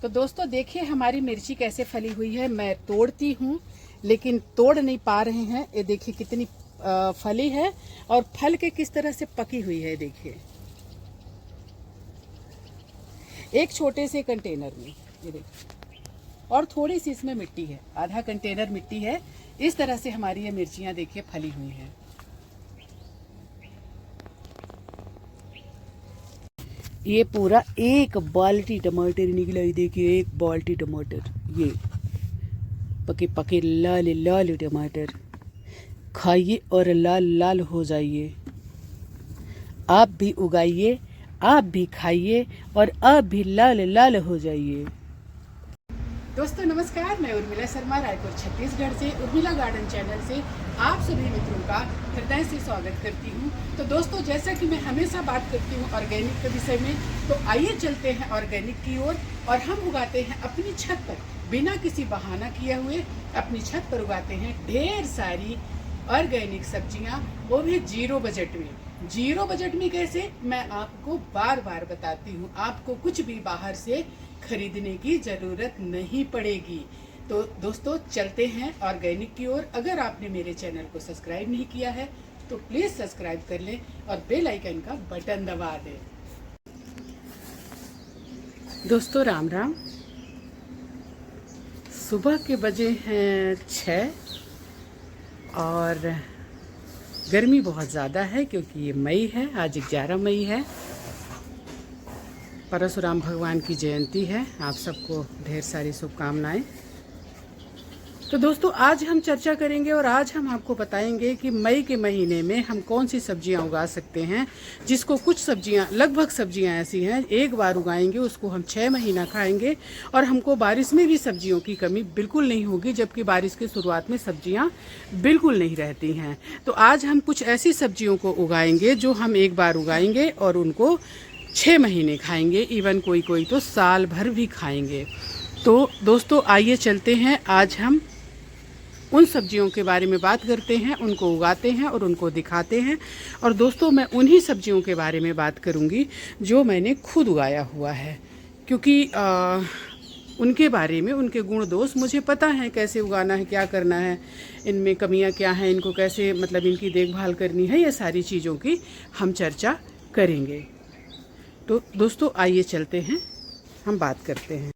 तो दोस्तों देखिए हमारी मिर्ची कैसे फली हुई है। मैं तोड़ती हूँ लेकिन तोड़ नहीं पा रहे हैं। ये देखिए कितनी फली है और फल के किस तरह से पकी हुई है। देखिए एक छोटे से कंटेनर में ये देखिए, और थोड़ी सी इसमें मिट्टी है, आधा कंटेनर मिट्टी है। इस तरह से हमारी ये मिर्चियाँ देखिए फली हुई हैं। ये पूरा एक बाल्टी टमाटर निकला है। देखिए एक बाल्टी टमाटर, ये पके पके लाल लाल टमाटर। खाइए और लाल लाल हो जाइए। आप भी उगाइए, आप भी खाइए और आप भी लाल लाल हो जाइए। दोस्तों नमस्कार, मैं उर्मिला शर्मा रायपुर छत्तीसगढ़ से उर्मिला गार्डन चैनल से आप सभी मित्रों का हृदय से स्वागत करती हूँ। तो दोस्तों जैसा कि मैं हमेशा बात करती हूँ ऑर्गेनिक के विषय में, तो आइए चलते हैं ऑर्गेनिक की ओर। और हम उगाते हैं अपनी छत पर, बिना किसी बहाना किए हुए अपनी छत पर उगाते हैं ढेर सारी ऑर्गेनिक सब्जियाँ, वो भी जीरो बजट में। जीरो बजट में कैसे, मैं आपको बार बार बताती हूँ। आपको कुछ भी बाहर से खरीदने की ज़रूरत नहीं पड़ेगी। तो दोस्तों चलते हैं ऑर्गेनिक की ओर। अगर आपने मेरे चैनल को सब्सक्राइब नहीं किया है तो प्लीज़ सब्सक्राइब कर लें और बेल आइकन का बटन दबा दें। दोस्तों राम राम। सुबह के बजे हैं 6 और गर्मी बहुत ज़्यादा है क्योंकि ये मई है, आज 11 मई है। परशुराम भगवान की जयंती है। आप सबको ढेर सारी शुभकामनाएं। तो दोस्तों आज हम चर्चा करेंगे और आज हम आपको बताएंगे कि मई के महीने में हम कौन सी सब्जियां उगा सकते हैं, जिसको कुछ सब्जियां, लगभग सब्जियां ऐसी हैं एक बार उगाएंगे उसको हम 6 महीना खाएंगे और हमको बारिश में भी सब्जियों की कमी बिल्कुल नहीं होगी, जबकि बारिश की शुरुआत में सब्जियां बिल्कुल नहीं रहती हैं। तो आज हम कुछ ऐसी सब्जियों को उगाएंगे जो हम एक बार उगाएंगे और उनको 6 महीने खाएंगे, इवन कोई कोई तो साल भर भी खाएंगे। तो दोस्तों आइए चलते हैं, आज हम उन सब्जियों के बारे में बात करते हैं, उनको उगाते हैं और उनको दिखाते हैं। और दोस्तों मैं उन्हीं सब्जियों के बारे में बात करूंगी जो मैंने खुद उगाया हुआ है, क्योंकि उनके बारे में, उनके गुण दोष मुझे पता है, कैसे उगाना है, क्या करना है, इनमें कमियां क्या हैं, इनको कैसे मतलब इनकी देखभाल करनी है, ये सारी चीज़ों की हम चर्चा करेंगे। तो दोस्तों आइए चलते हैं, हम बात करते हैं।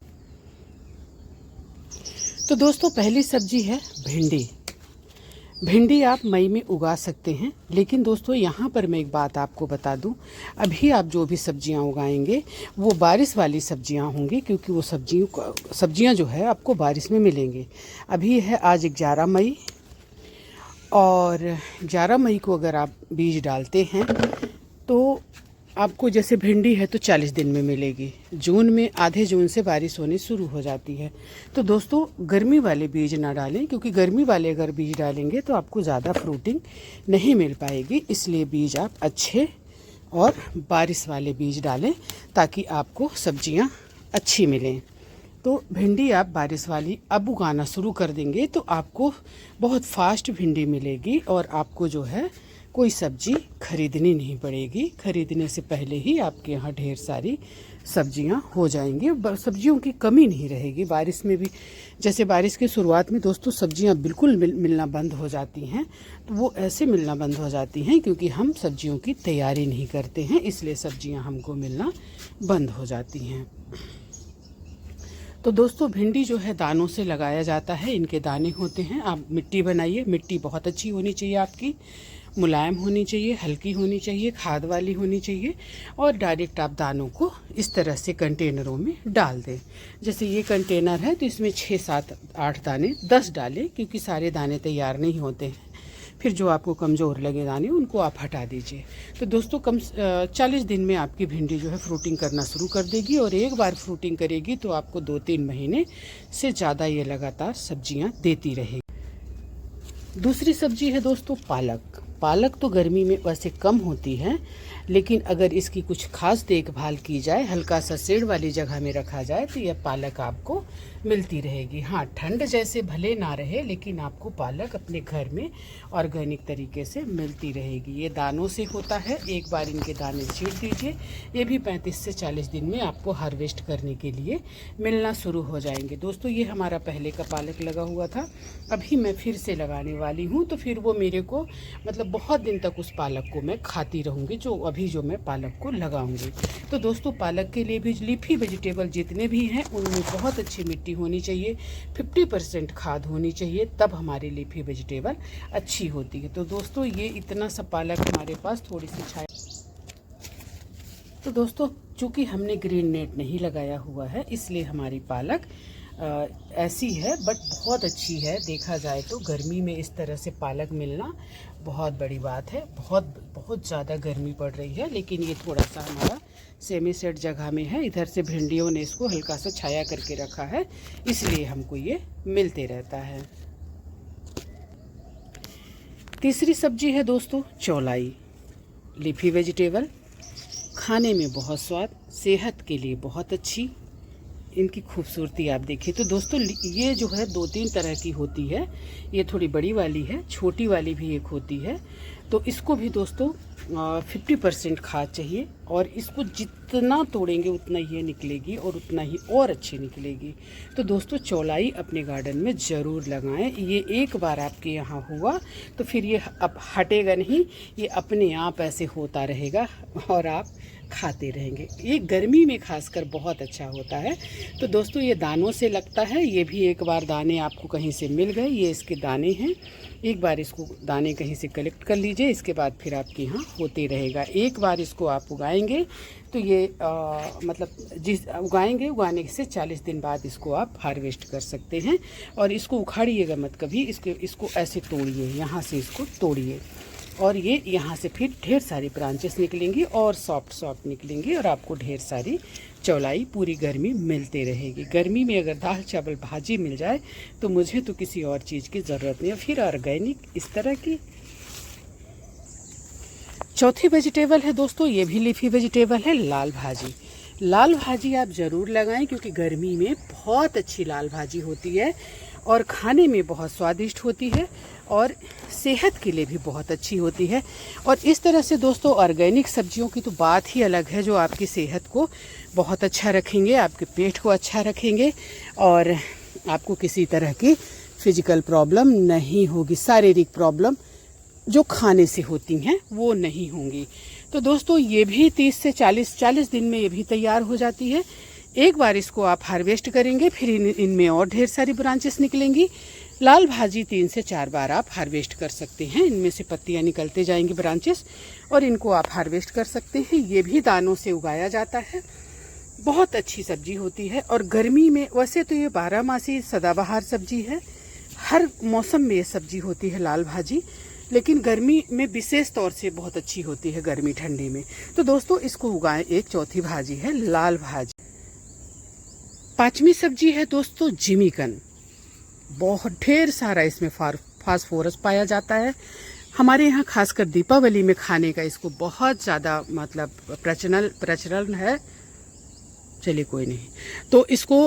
तो दोस्तों पहली सब्जी है भिंडी। भिंडी आप मई में उगा सकते हैं, लेकिन दोस्तों यहाँ पर मैं एक बात आपको बता दूँ, अभी आप जो भी सब्जियाँ उगाएंगे वो बारिश वाली सब्जियाँ होंगी, क्योंकि वो सब्जियाँ जो है आपको बारिश में मिलेंगी। अभी है आज 11 मई और 11 मई को अगर आप बीज डालते हैं तो आपको, जैसे भिंडी है तो 40 दिन में मिलेगी। जून में, आधे जून से बारिश होनी शुरू हो जाती है। तो दोस्तों गर्मी वाले बीज ना डालें, क्योंकि गर्मी वाले अगर बीज डालेंगे तो आपको ज़्यादा फ्रूटिंग नहीं मिल पाएगी। इसलिए बीज आप अच्छे और बारिश वाले बीज डालें ताकि आपको सब्जियां अच्छी मिलें। तो भिंडी आप बारिश वाली अब उगाना शुरू कर देंगे तो आपको बहुत फास्ट भिंडी मिलेगी और आपको जो है कोई सब्जी खरीदनी नहीं पड़ेगी। खरीदने से पहले ही आपके यहाँ ढेर सारी सब्जियां हो जाएंगी, सब्जियों की कमी नहीं रहेगी। बारिश में भी, जैसे बारिश की शुरुआत में दोस्तों सब्जियां बिल्कुल मिलना बंद हो जाती हैं, तो वो ऐसे मिलना बंद हो जाती हैं क्योंकि हम सब्जियों की तैयारी नहीं करते हैं, इसलिए सब्जियां हमको मिलना बंद हो जाती हैं। तो दोस्तों भिंडी जो है दानों से लगाया जाता है, इनके दाने होते हैं। आप मिट्टी बनाइए, मिट्टी बहुत अच्छी होनी चाहिए आपकी, मुलायम होनी चाहिए, हल्की होनी चाहिए, खाद वाली होनी चाहिए, और डायरेक्ट आप दानों को इस तरह से कंटेनरों में डाल दें। जैसे ये कंटेनर है तो इसमें 6, 7, 8 दाने 10 डालें, क्योंकि सारे दाने तैयार नहीं होते हैं। फिर जो आपको कमज़ोर लगे दाने उनको आप हटा दीजिए। तो दोस्तों 40 दिन में आपकी भिंडी जो है फ्रूटिंग करना शुरू कर देगी, और एक बार फ्रूटिंग करेगी तो आपको 2-3 महीने से ज़्यादा ये लगातार सब्जियां देती रहेगी। दूसरी सब्जी है दोस्तों पालक। पालक तो गर्मी में वैसे कम होती है, लेकिन अगर इसकी कुछ खास देखभाल की जाए, हल्का सा शेड वाली जगह में रखा जाए, तो यह पालक आपको मिलती रहेगी। हाँ, ठंड जैसे भले ना रहे, लेकिन आपको पालक अपने घर में ऑर्गेनिक तरीके से मिलती रहेगी। ये दानों से होता है, एक बार इनके दाने छींट दीजिए, ये भी 35 से 40 दिन में आपको हार्वेस्ट करने के लिए मिलना शुरू हो जाएंगे। दोस्तों, ये हमारा पहले का पालक लगा हुआ था, अभी मैं फिर से लगाने वाली हूँ, तो फिर वो मेरे को मतलब बहुत दिन तक उस पालक को मैं खाती रहूँगी, जो मैं पालक को लगाऊंगी। तो दोस्तों, पालक के लिए भी लीफी वेजिटेबल जितने भी हैं उनमें बहुत अच्छी मिट्टी होनी चाहिए, 50% खाद होनी चाहिए, तब हमारी लीफी वेजिटेबल अच्छी होती है। तो दोस्तों, ये इतना सा पालक हमारे पास, थोड़ी सी छाया। तो दोस्तों, चूँकि हमने ग्रीन नेट नहीं लगाया हुआ है, इसलिए हमारी पालक ऐसी है, बट बहुत अच्छी है। देखा जाए तो गर्मी में इस तरह से पालक मिलना बहुत बड़ी बात है। बहुत ज़्यादा गर्मी पड़ रही है, लेकिन ये थोड़ा सा हमारा सेमी सेट जगह में है। इधर से भिंडियों ने इसको हल्का सा छाया करके रखा है, इसलिए हमको ये मिलते रहता है। तीसरी सब्जी है दोस्तों चौलाई, लीफी वेजिटेबल, खाने में बहुत स्वाद, सेहत के लिए बहुत अच्छी। इनकी खूबसूरती आप देखिए। तो दोस्तों, ये जो है 2-3 तरह की होती है। ये थोड़ी बड़ी वाली है, छोटी वाली भी एक होती है। तो इसको भी दोस्तों 50% खाद चाहिए, और इसको जितना तोड़ेंगे उतना ये निकलेगी, और उतना ही और अच्छी निकलेगी। तो दोस्तों, चौलाई अपने गार्डन में ज़रूर लगाएं। ये एक बार आपके यहाँ हुआ तो फिर ये अब हटेगा नहीं, ये अपने आप ऐसे होता रहेगा और आप खाते रहेंगे। ये गर्मी में खासकर बहुत अच्छा होता है। तो दोस्तों, ये दानों से लगता है, ये भी एक बार दाने आपको कहीं से मिल गए, ये इसके दाने हैं। एक बार इसको दाने कहीं से कलेक्ट कर लीजिए, इसके बाद फिर आपके यहाँ होते रहेगा। एक बार इसको आप उगाएंगे तो ये उगाने से 40 दिन बाद इसको आप हार्वेस्ट कर सकते हैं। और इसको उखाड़िएगा मत कभी, इसको ऐसे तोड़िए, यहाँ से इसको तोड़िए, और ये यहाँ से फिर ढेर सारी ब्रांचेस निकलेंगी और सॉफ्ट निकलेंगी, और आपको ढेर सारी चौलाई पूरी गर्मी मिलती रहेगी। गर्मी में अगर दाल चावल भाजी मिल जाए तो मुझे तो किसी और चीज़ की ज़रूरत नहीं है। फिर ऑर्गेनिक इस तरह की। चौथी वेजिटेबल है दोस्तों, ये भी लीफी वेजिटेबल है, लाल भाजी। लाल भाजी आप ज़रूर लगाएं, क्योंकि गर्मी में बहुत अच्छी लाल भाजी होती है, और खाने में बहुत स्वादिष्ट होती है, और सेहत के लिए भी बहुत अच्छी होती है। और इस तरह से दोस्तों, ऑर्गेनिक सब्जियों की तो बात ही अलग है, जो आपकी सेहत को बहुत अच्छा रखेंगे, आपके पेट को अच्छा रखेंगे, और आपको किसी तरह की फिजिकल प्रॉब्लम नहीं होगी। शारीरिक प्रॉब्लम जो खाने से होती हैं वो नहीं होंगी। तो दोस्तों, ये भी 30 से 40 दिन में ये भी तैयार हो जाती है। एक बार इसको आप हार्वेस्ट करेंगे, फिर इनमें और ढेर सारी ब्रांचेस निकलेंगी। लाल भाजी 3 से 4 बार आप हार्वेस्ट कर सकते हैं, इनमें से पत्तियां निकलते जाएंगी ब्रांचेस, और इनको आप हार्वेस्ट कर सकते हैं। ये भी दानों से उगाया जाता है, बहुत अच्छी सब्जी होती है। और गर्मी में, वैसे तो ये 12 सदाबहार सब्जी है, हर मौसम में ये सब्जी होती है लाल भाजी, लेकिन गर्मी में विशेष तौर से बहुत अच्छी होती है, गर्मी ठंडी में। तो दोस्तों, इसको उगाएं। एक चौथी भाजी है लाल भाजी। पांचवी सब्जी है दोस्तों जिमीकंद। बहुत ढेर सारा इसमें फास्फोरस पाया जाता है। हमारे यहाँ खासकर दीपावली में खाने का इसको बहुत ज़्यादा प्रचलन है। चलिए कोई नहीं, तो इसको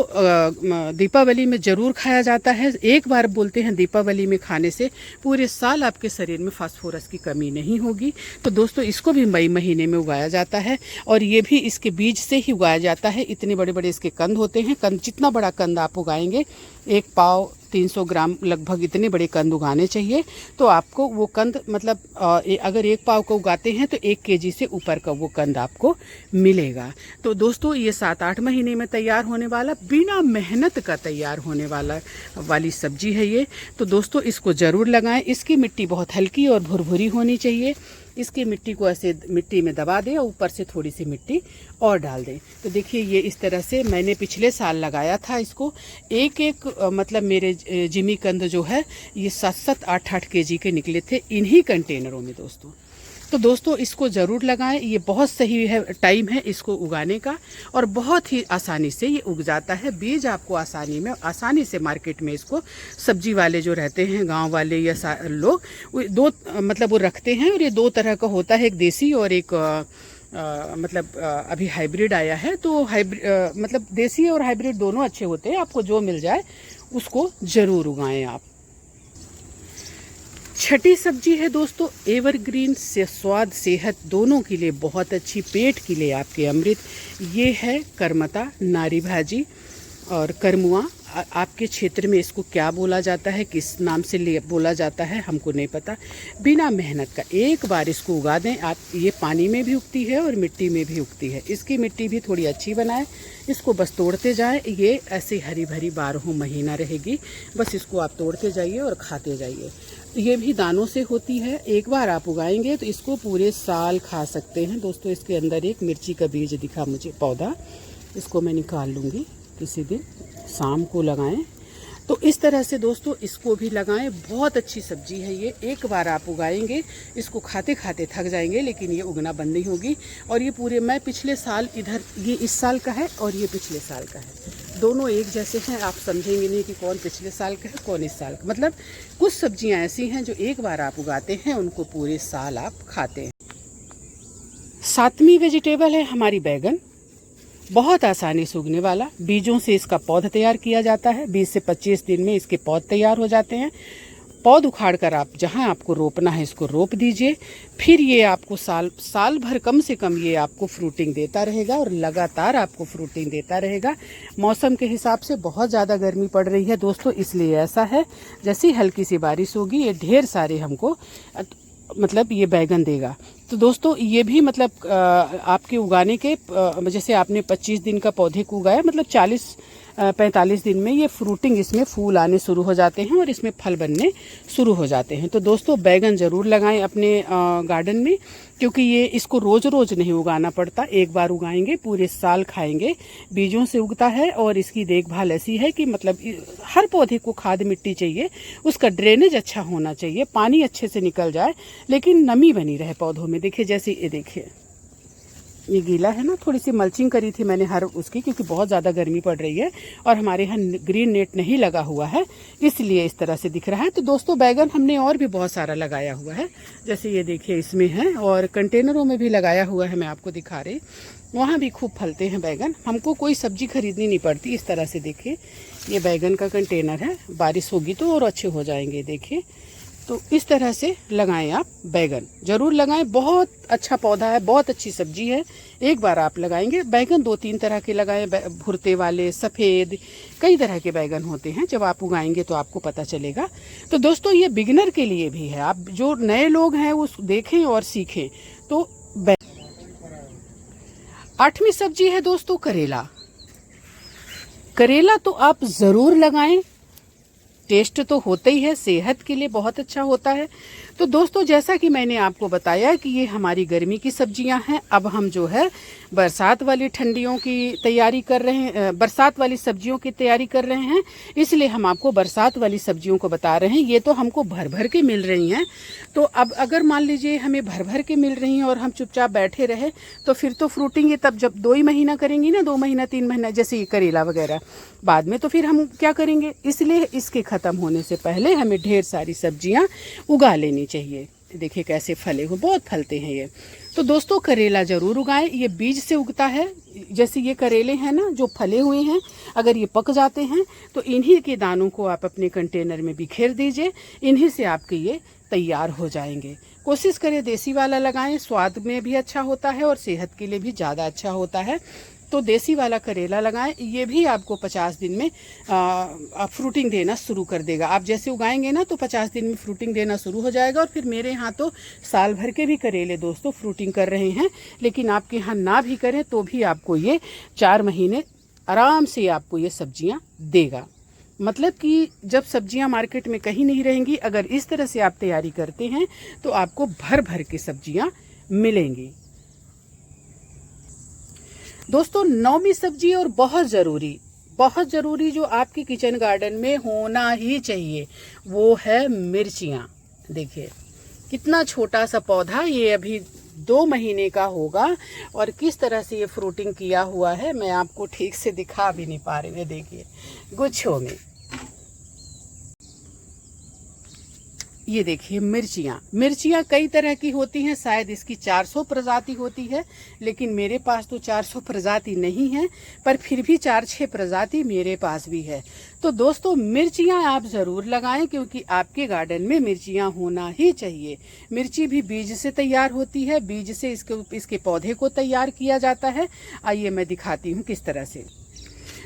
दीपावली में ज़रूर खाया जाता है। एक बार बोलते हैं दीपावली में खाने से पूरे साल आपके शरीर में फास्फोरस की कमी नहीं होगी। तो दोस्तों, इसको भी मई महीने में उगाया जाता है, और ये भी इसके बीज से ही उगाया जाता है। इतने बड़े बड़े इसके कंद होते हैं। कंद, जितना बड़ा कंद आप उगाएंगे, 1 पाव 300 ग्राम लगभग इतने बड़े कंद उगाने चाहिए। तो आपको वो कंद अगर 1 पाव का उगाते हैं तो 1 केजी से ऊपर का वो कंद आपको मिलेगा। तो दोस्तों, ये 7-8 महीने में तैयार होने वाला, बिना मेहनत का तैयार होने वाली सब्जी है ये। तो दोस्तों, इसको ज़रूर लगाएं। इसकी मिट्टी बहुत हल्की और भुरभुरी होनी चाहिए। इसकी मिट्टी को ऐसे मिट्टी में दबा दें और ऊपर से थोड़ी सी मिट्टी और डाल दें। तो देखिए, ये इस तरह से मैंने पिछले साल लगाया था इसको। एक मेरे जिमीकंद जो है ये 7-8 केजी के निकले थे इन्हीं कंटेनरों में दोस्तों। तो दोस्तों इसको ज़रूर लगाएं, ये बहुत सही है टाइम है इसको उगाने का, और बहुत ही आसानी से ये उग जाता है। बीज आपको आसानी से मार्केट में इसको सब्जी वाले जो रहते हैं गांव वाले या लोग वो दो मतलब वो रखते हैं, और ये दो तरह का होता है, एक देसी और एक अभी हाइब्रिड आया है। तो मतलब देसी और हाइब्रिड दोनों अच्छे होते हैं, आपको जो मिल जाए उसको ज़रूर उगाएं आप। छठी सब्जी है दोस्तों एवरग्रीन, से स्वाद सेहत दोनों के लिए बहुत अच्छी, पेट के लिए आपके अमृत। ये है करमता नारी भाजी और करमुआ। आपके क्षेत्र में इसको क्या बोला जाता है, किस नाम से बोला जाता है हमको नहीं पता। बिना मेहनत का एक बार इसको उगा दें आप। ये पानी में भी उगती है और मिट्टी में भी उगती है। इसकी मिट्टी भी थोड़ी अच्छी बनाएं, इसको बस तोड़ते जाएं। ये ऐसे हरी भरी 12 महीना रहेगी, बस इसको आप तोड़ते जाइए और खाते जाइए। ये भी दानों से होती है, एक बार आप उगाएंगे तो इसको पूरे साल खा सकते हैं। दोस्तों इसके अंदर एक मिर्ची का बीज दिखा मुझे पौधा, इसको मैं निकाल लूँगी किसी दिन, शाम को लगाएं। तो इस तरह से दोस्तों इसको भी लगाएं, बहुत अच्छी सब्जी है ये। एक बार आप उगाएंगे इसको खाते खाते थक जाएंगे, लेकिन ये उगना बंद नहीं होगी। और ये पूरे, मैं पिछले साल इधर, ये इस साल का है और ये पिछले साल का है, दोनों एक जैसे हैं। आप समझेंगे नहीं कि कौन पिछले साल का है कौन इस साल का। मतलब कुछ सब्जियां ऐसी हैं जो एक बार आप उगाते हैं उनको पूरे साल आप खाते हैं। 7वीं वेजिटेबल है हमारी बैगन, बहुत आसानी से उगने वाला। बीजों से इसका पौधा तैयार किया जाता है, 20 से 25 दिन में इसके पौध तैयार हो जाते हैं। पौध उखाड़ कर आप जहां आपको रोपना है इसको रोप दीजिए, फिर ये आपको साल भर कम से कम ये आपको फ्रूटिंग देता रहेगा, और लगातार आपको फ्रूटिंग देता रहेगा। मौसम के हिसाब से बहुत ज़्यादा गर्मी पड़ रही है दोस्तों, इसलिए ऐसा है। जैसे हल्की सी बारिश होगी ये ढेर सारे हमको मतलब ये बैगन देगा। तो दोस्तों ये भी मतलब आपके उगाने के जैसे आपने 25 दिन का पौधे को उगाया, मतलब 40-45 दिन में ये फ्रूटिंग, इसमें फूल आने शुरू हो जाते हैं और इसमें फल बनने शुरू हो जाते हैं। तो दोस्तों बैगन ज़रूर लगाएं अपने गार्डन में, क्योंकि ये इसको रोज़ रोज़ नहीं उगाना पड़ता, एक बार उगाएंगे पूरे साल खाएंगे। बीजों से उगता है और इसकी देखभाल ऐसी है कि मतलब हर पौधे को खाद मिट्टी चाहिए, उसका ड्रेनेज अच्छा होना चाहिए, पानी अच्छे से निकल जाए लेकिन नमी बनी रहे पौधों में। देखिए जैसे ये देखिए ये गीला है ना, थोड़ी सी मल्चिंग करी थी मैंने हर उसकी, क्योंकि बहुत ज़्यादा गर्मी पड़ रही है और हमारे यहाँ ग्रीन नेट नहीं लगा हुआ है, इसलिए इस तरह से दिख रहा है। तो दोस्तों बैगन हमने और भी बहुत सारा लगाया हुआ है, जैसे ये देखिए इसमें है, और कंटेनरों में भी लगाया हुआ है, मैं आपको दिखा रही, वहाँ भी खूब फलते हैं बैगन। हमको कोई सब्जी खरीदनी नहीं पड़ती। इस तरह से देखिए ये बैगन का कंटेनर है, बारिश होगी तो और अच्छे हो जाएंगे। देखिए तो इस तरह से लगाएं आप, बैगन जरूर लगाएं, बहुत अच्छा पौधा है, बहुत अच्छी सब्जी है। एक बार आप लगाएंगे। बैगन 2-3 तरह के लगाएं, भुरते वाले, सफ़ेद, कई तरह के बैगन होते हैं। जब आप उगाएंगे तो आपको पता चलेगा। तो दोस्तों ये बिगिनर के लिए भी है, आप जो नए लोग हैं वो देखें और सीखें। तो 8वीं सब्जी है दोस्तों करेला। करेला तो आप ज़रूर लगाएं, टेस्ट तो होता ही है, सेहत के लिए बहुत अच्छा होता है। तो दोस्तों जैसा कि मैंने आपको बताया कि ये हमारी गर्मी की सब्जियां हैं, अब हम जो है बरसात वाली ठंडियों की तैयारी कर रहे हैं, बरसात वाली सब्जियों की तैयारी कर रहे हैं, इसलिए हम आपको बरसात वाली सब्जियों को बता रहे हैं। ये तो हमको भर भर के मिल रही हैं, तो अब अगर मान लीजिए हमें भर भर के मिल रही हैं और हम चुपचाप बैठे रहे तो फिर तो फ्रूटिंग ये तब जब 2 ही महीना करेंगी ना, 2 महीना 3 महीना, जैसे ये करेला वगैरह, बाद में तो फिर हम क्या करेंगे। इसलिए इसके ख़त्म होने से पहले हमें ढेर सारी सब्जियां उगा लेनी चाहिए। देखिए कैसे फले हुए, बहुत फलते हैं ये। तो दोस्तों करेला ज़रूर उगाएं, ये बीज से उगता है। जैसे ये करेले हैं ना जो फले हुए हैं, अगर ये पक जाते हैं तो इन्हीं के दानों को आप अपने कंटेनर में बिखेर दीजिए, इन्हीं से आपके ये तैयार हो जाएंगे। कोशिश करें देसी वाला लगाएं, स्वाद में भी अच्छा होता है और सेहत के लिए भी ज़्यादा अच्छा होता है। तो देसी वाला करेला लगाएं, ये भी आपको 50 दिन में फ्रूटिंग देना शुरू कर देगा। आप जैसे उगाएंगे ना तो 50 दिन में फ्रूटिंग देना शुरू हो जाएगा। और फिर मेरे यहाँ तो साल भर के भी करेले दोस्तों फ्रूटिंग कर रहे हैं, लेकिन आपके यहाँ ना भी करें तो भी आपको ये 4 महीने आराम से आपको ये सब्जियाँ देगा। मतलब कि जब सब्जियां मार्केट में कहीं नहीं रहेंगी, अगर इस तरह से आप तैयारी करते हैं तो आपको भर भर के सब्जियां मिलेंगी। दोस्तों 9वीं सब्जी और बहुत ज़रूरी जो आपके किचन गार्डन में होना ही चाहिए वो है मिर्चियाँ। देखिए कितना छोटा सा पौधा, ये अभी 2 महीने का होगा और किस तरह से ये फ्रूटिंग किया हुआ है मैं आपको ठीक से दिखा भी नहीं पा रही हूँ। देखिए गुच्छों में ये देखिए मिर्चियाँ कई तरह की होती हैं, शायद इसकी 400 प्रजाति होती है, लेकिन मेरे पास तो 400 प्रजाति नहीं है, पर फिर भी 4-6 प्रजाति मेरे पास भी है। तो दोस्तों मिर्चियाँ आप ज़रूर लगाएं, क्योंकि आपके गार्डन में मिर्चियाँ होना ही चाहिए। मिर्ची भी बीज से तैयार होती है, बीज से इसके पौधे को तैयार किया जाता है। आइए मैं दिखाती हूँ किस तरह से।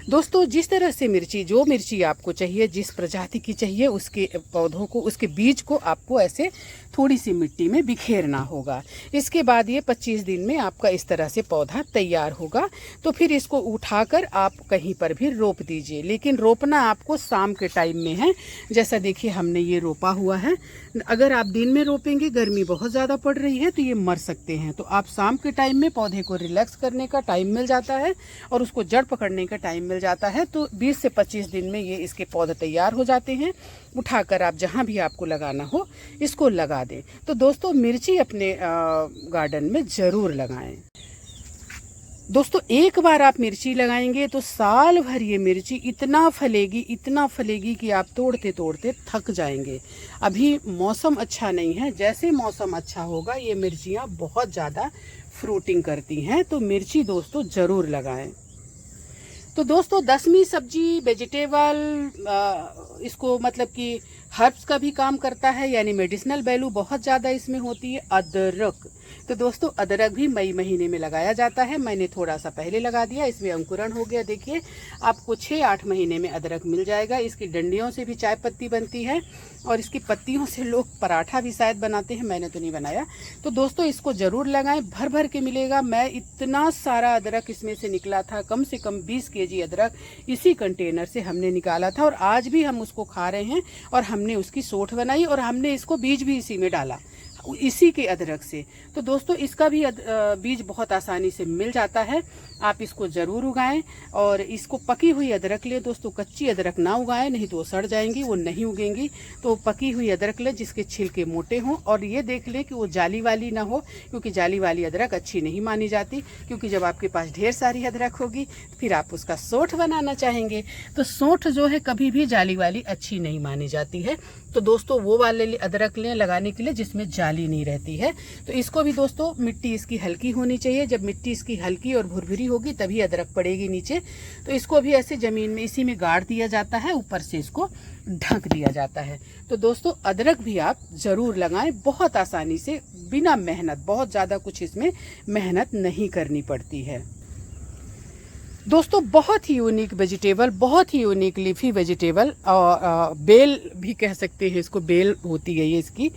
दोस्तों जिस तरह से जो मिर्ची आपको चाहिए, जिस प्रजाति की चाहिए, उसके पौधों को, उसके बीज को आपको ऐसे थोड़ी सी मिट्टी में बिखेरना होगा। इसके बाद ये 25 दिन में आपका इस तरह से पौधा तैयार होगा। तो फिर इसको उठाकर आप कहीं पर भी रोप दीजिए, लेकिन रोपना आपको शाम के टाइम में है। जैसा देखिए हमने ये रोपा हुआ है। अगर आप दिन में रोपेंगे, गर्मी बहुत ज़्यादा पड़ रही है तो ये मर सकते हैं। तो आप शाम के टाइम में पौधे को रिलैक्स करने का टाइम मिल जाता है और उसको जड़ पकड़ने का टाइम मिल जाता है। तो 20 से 25 दिन में ये इसके पौधे तैयार हो जाते हैं। उठाकर आप जहाँ भी आपको लगाना हो इसको लगा दें। तो दोस्तों मिर्ची अपने गार्डन में ज़रूर लगाएं। दोस्तों एक बार आप मिर्ची लगाएंगे तो साल भर ये मिर्ची इतना फलेगी कि आप तोड़ते तोड़ते थक जाएंगे। अभी मौसम अच्छा नहीं है, जैसे मौसम अच्छा होगा ये मिर्चियाँ बहुत ज़्यादा फ्रूटिंग करती हैं। तो मिर्ची दोस्तों ज़रूर लगाएं। तो दोस्तों 10वीं सब्जी वेजिटेबल, इसको मतलब कि हर्ब्स का भी काम करता है, यानी मेडिसिनल वैल्यू बहुत ज़्यादा इसमें होती है, अदरक। तो दोस्तों अदरक भी मई महीने में लगाया जाता है। मैंने थोड़ा सा पहले लगा दिया, इसमें अंकुरण हो गया। देखिए आपको 6-8 महीने में अदरक मिल जाएगा। इसकी डंडियों से भी चाय पत्ती बनती है और इसकी पत्तियों से लोग पराठा भी शायद बनाते हैं, मैंने तो नहीं बनाया। तो दोस्तों इसको ज़रूर लगाएं, भर भर के मिलेगा। मैं इतना सारा अदरक इसमें से निकला था, कम से कम 20 kg अदरक इसी कंटेनर से हमने निकाला था और आज भी हम उसको खा रहे हैं। और हमने उसकी सोठ बनाई और हमने इसको बीज भी इसी में डाला, इसी के अदरक से। तो दोस्तों इसका भी बीज बहुत आसानी से मिल जाता है। आप इसको ज़रूर उगाएं और इसको पकी हुई अदरक लें दोस्तों, कच्ची अदरक ना उगाएं, नहीं तो वो सड़ जाएंगी, वो नहीं उगेंगी। तो पकी हुई अदरक लें जिसके छिलके मोटे हों और ये देख लें कि वो जाली वाली ना हो, क्योंकि जाली वाली अदरक अच्छी नहीं मानी जाती। क्योंकि जब आपके पास ढेर सारी अदरक होगी फिर आप उसका सोठ बनाना चाहेंगे, तो सोठ जो है कभी भी जाली वाली अच्छी नहीं मानी जाती है। तो दोस्तों वो वाले अदरक लें लगाने के लिए जिसमें जाली नहीं रहती है। तो इसको भी दोस्तों मिट्टी इसकी हल्की होनी चाहिए। जब मिट्टी इसकी हल्की और भुरभुरी होगी तभी अदरक पड़ेगी नीचे। तो इसको भी ऐसे ज़मीन में इसी में गाड़ दिया जाता है, ऊपर से इसको ढक दिया जाता है। तो दोस्तों अदरक भी आप ज़रूर लगाएं, बहुत आसानी से, बिना मेहनत, बहुत ज़्यादा कुछ इसमें मेहनत नहीं करनी पड़ती है। दोस्तों बहुत ही यूनिक वेजिटेबल, बहुत ही यूनिक लीफी वेजिटेबल, और बेल भी कह सकते हैं इसको, बेल होती है ये इसकी।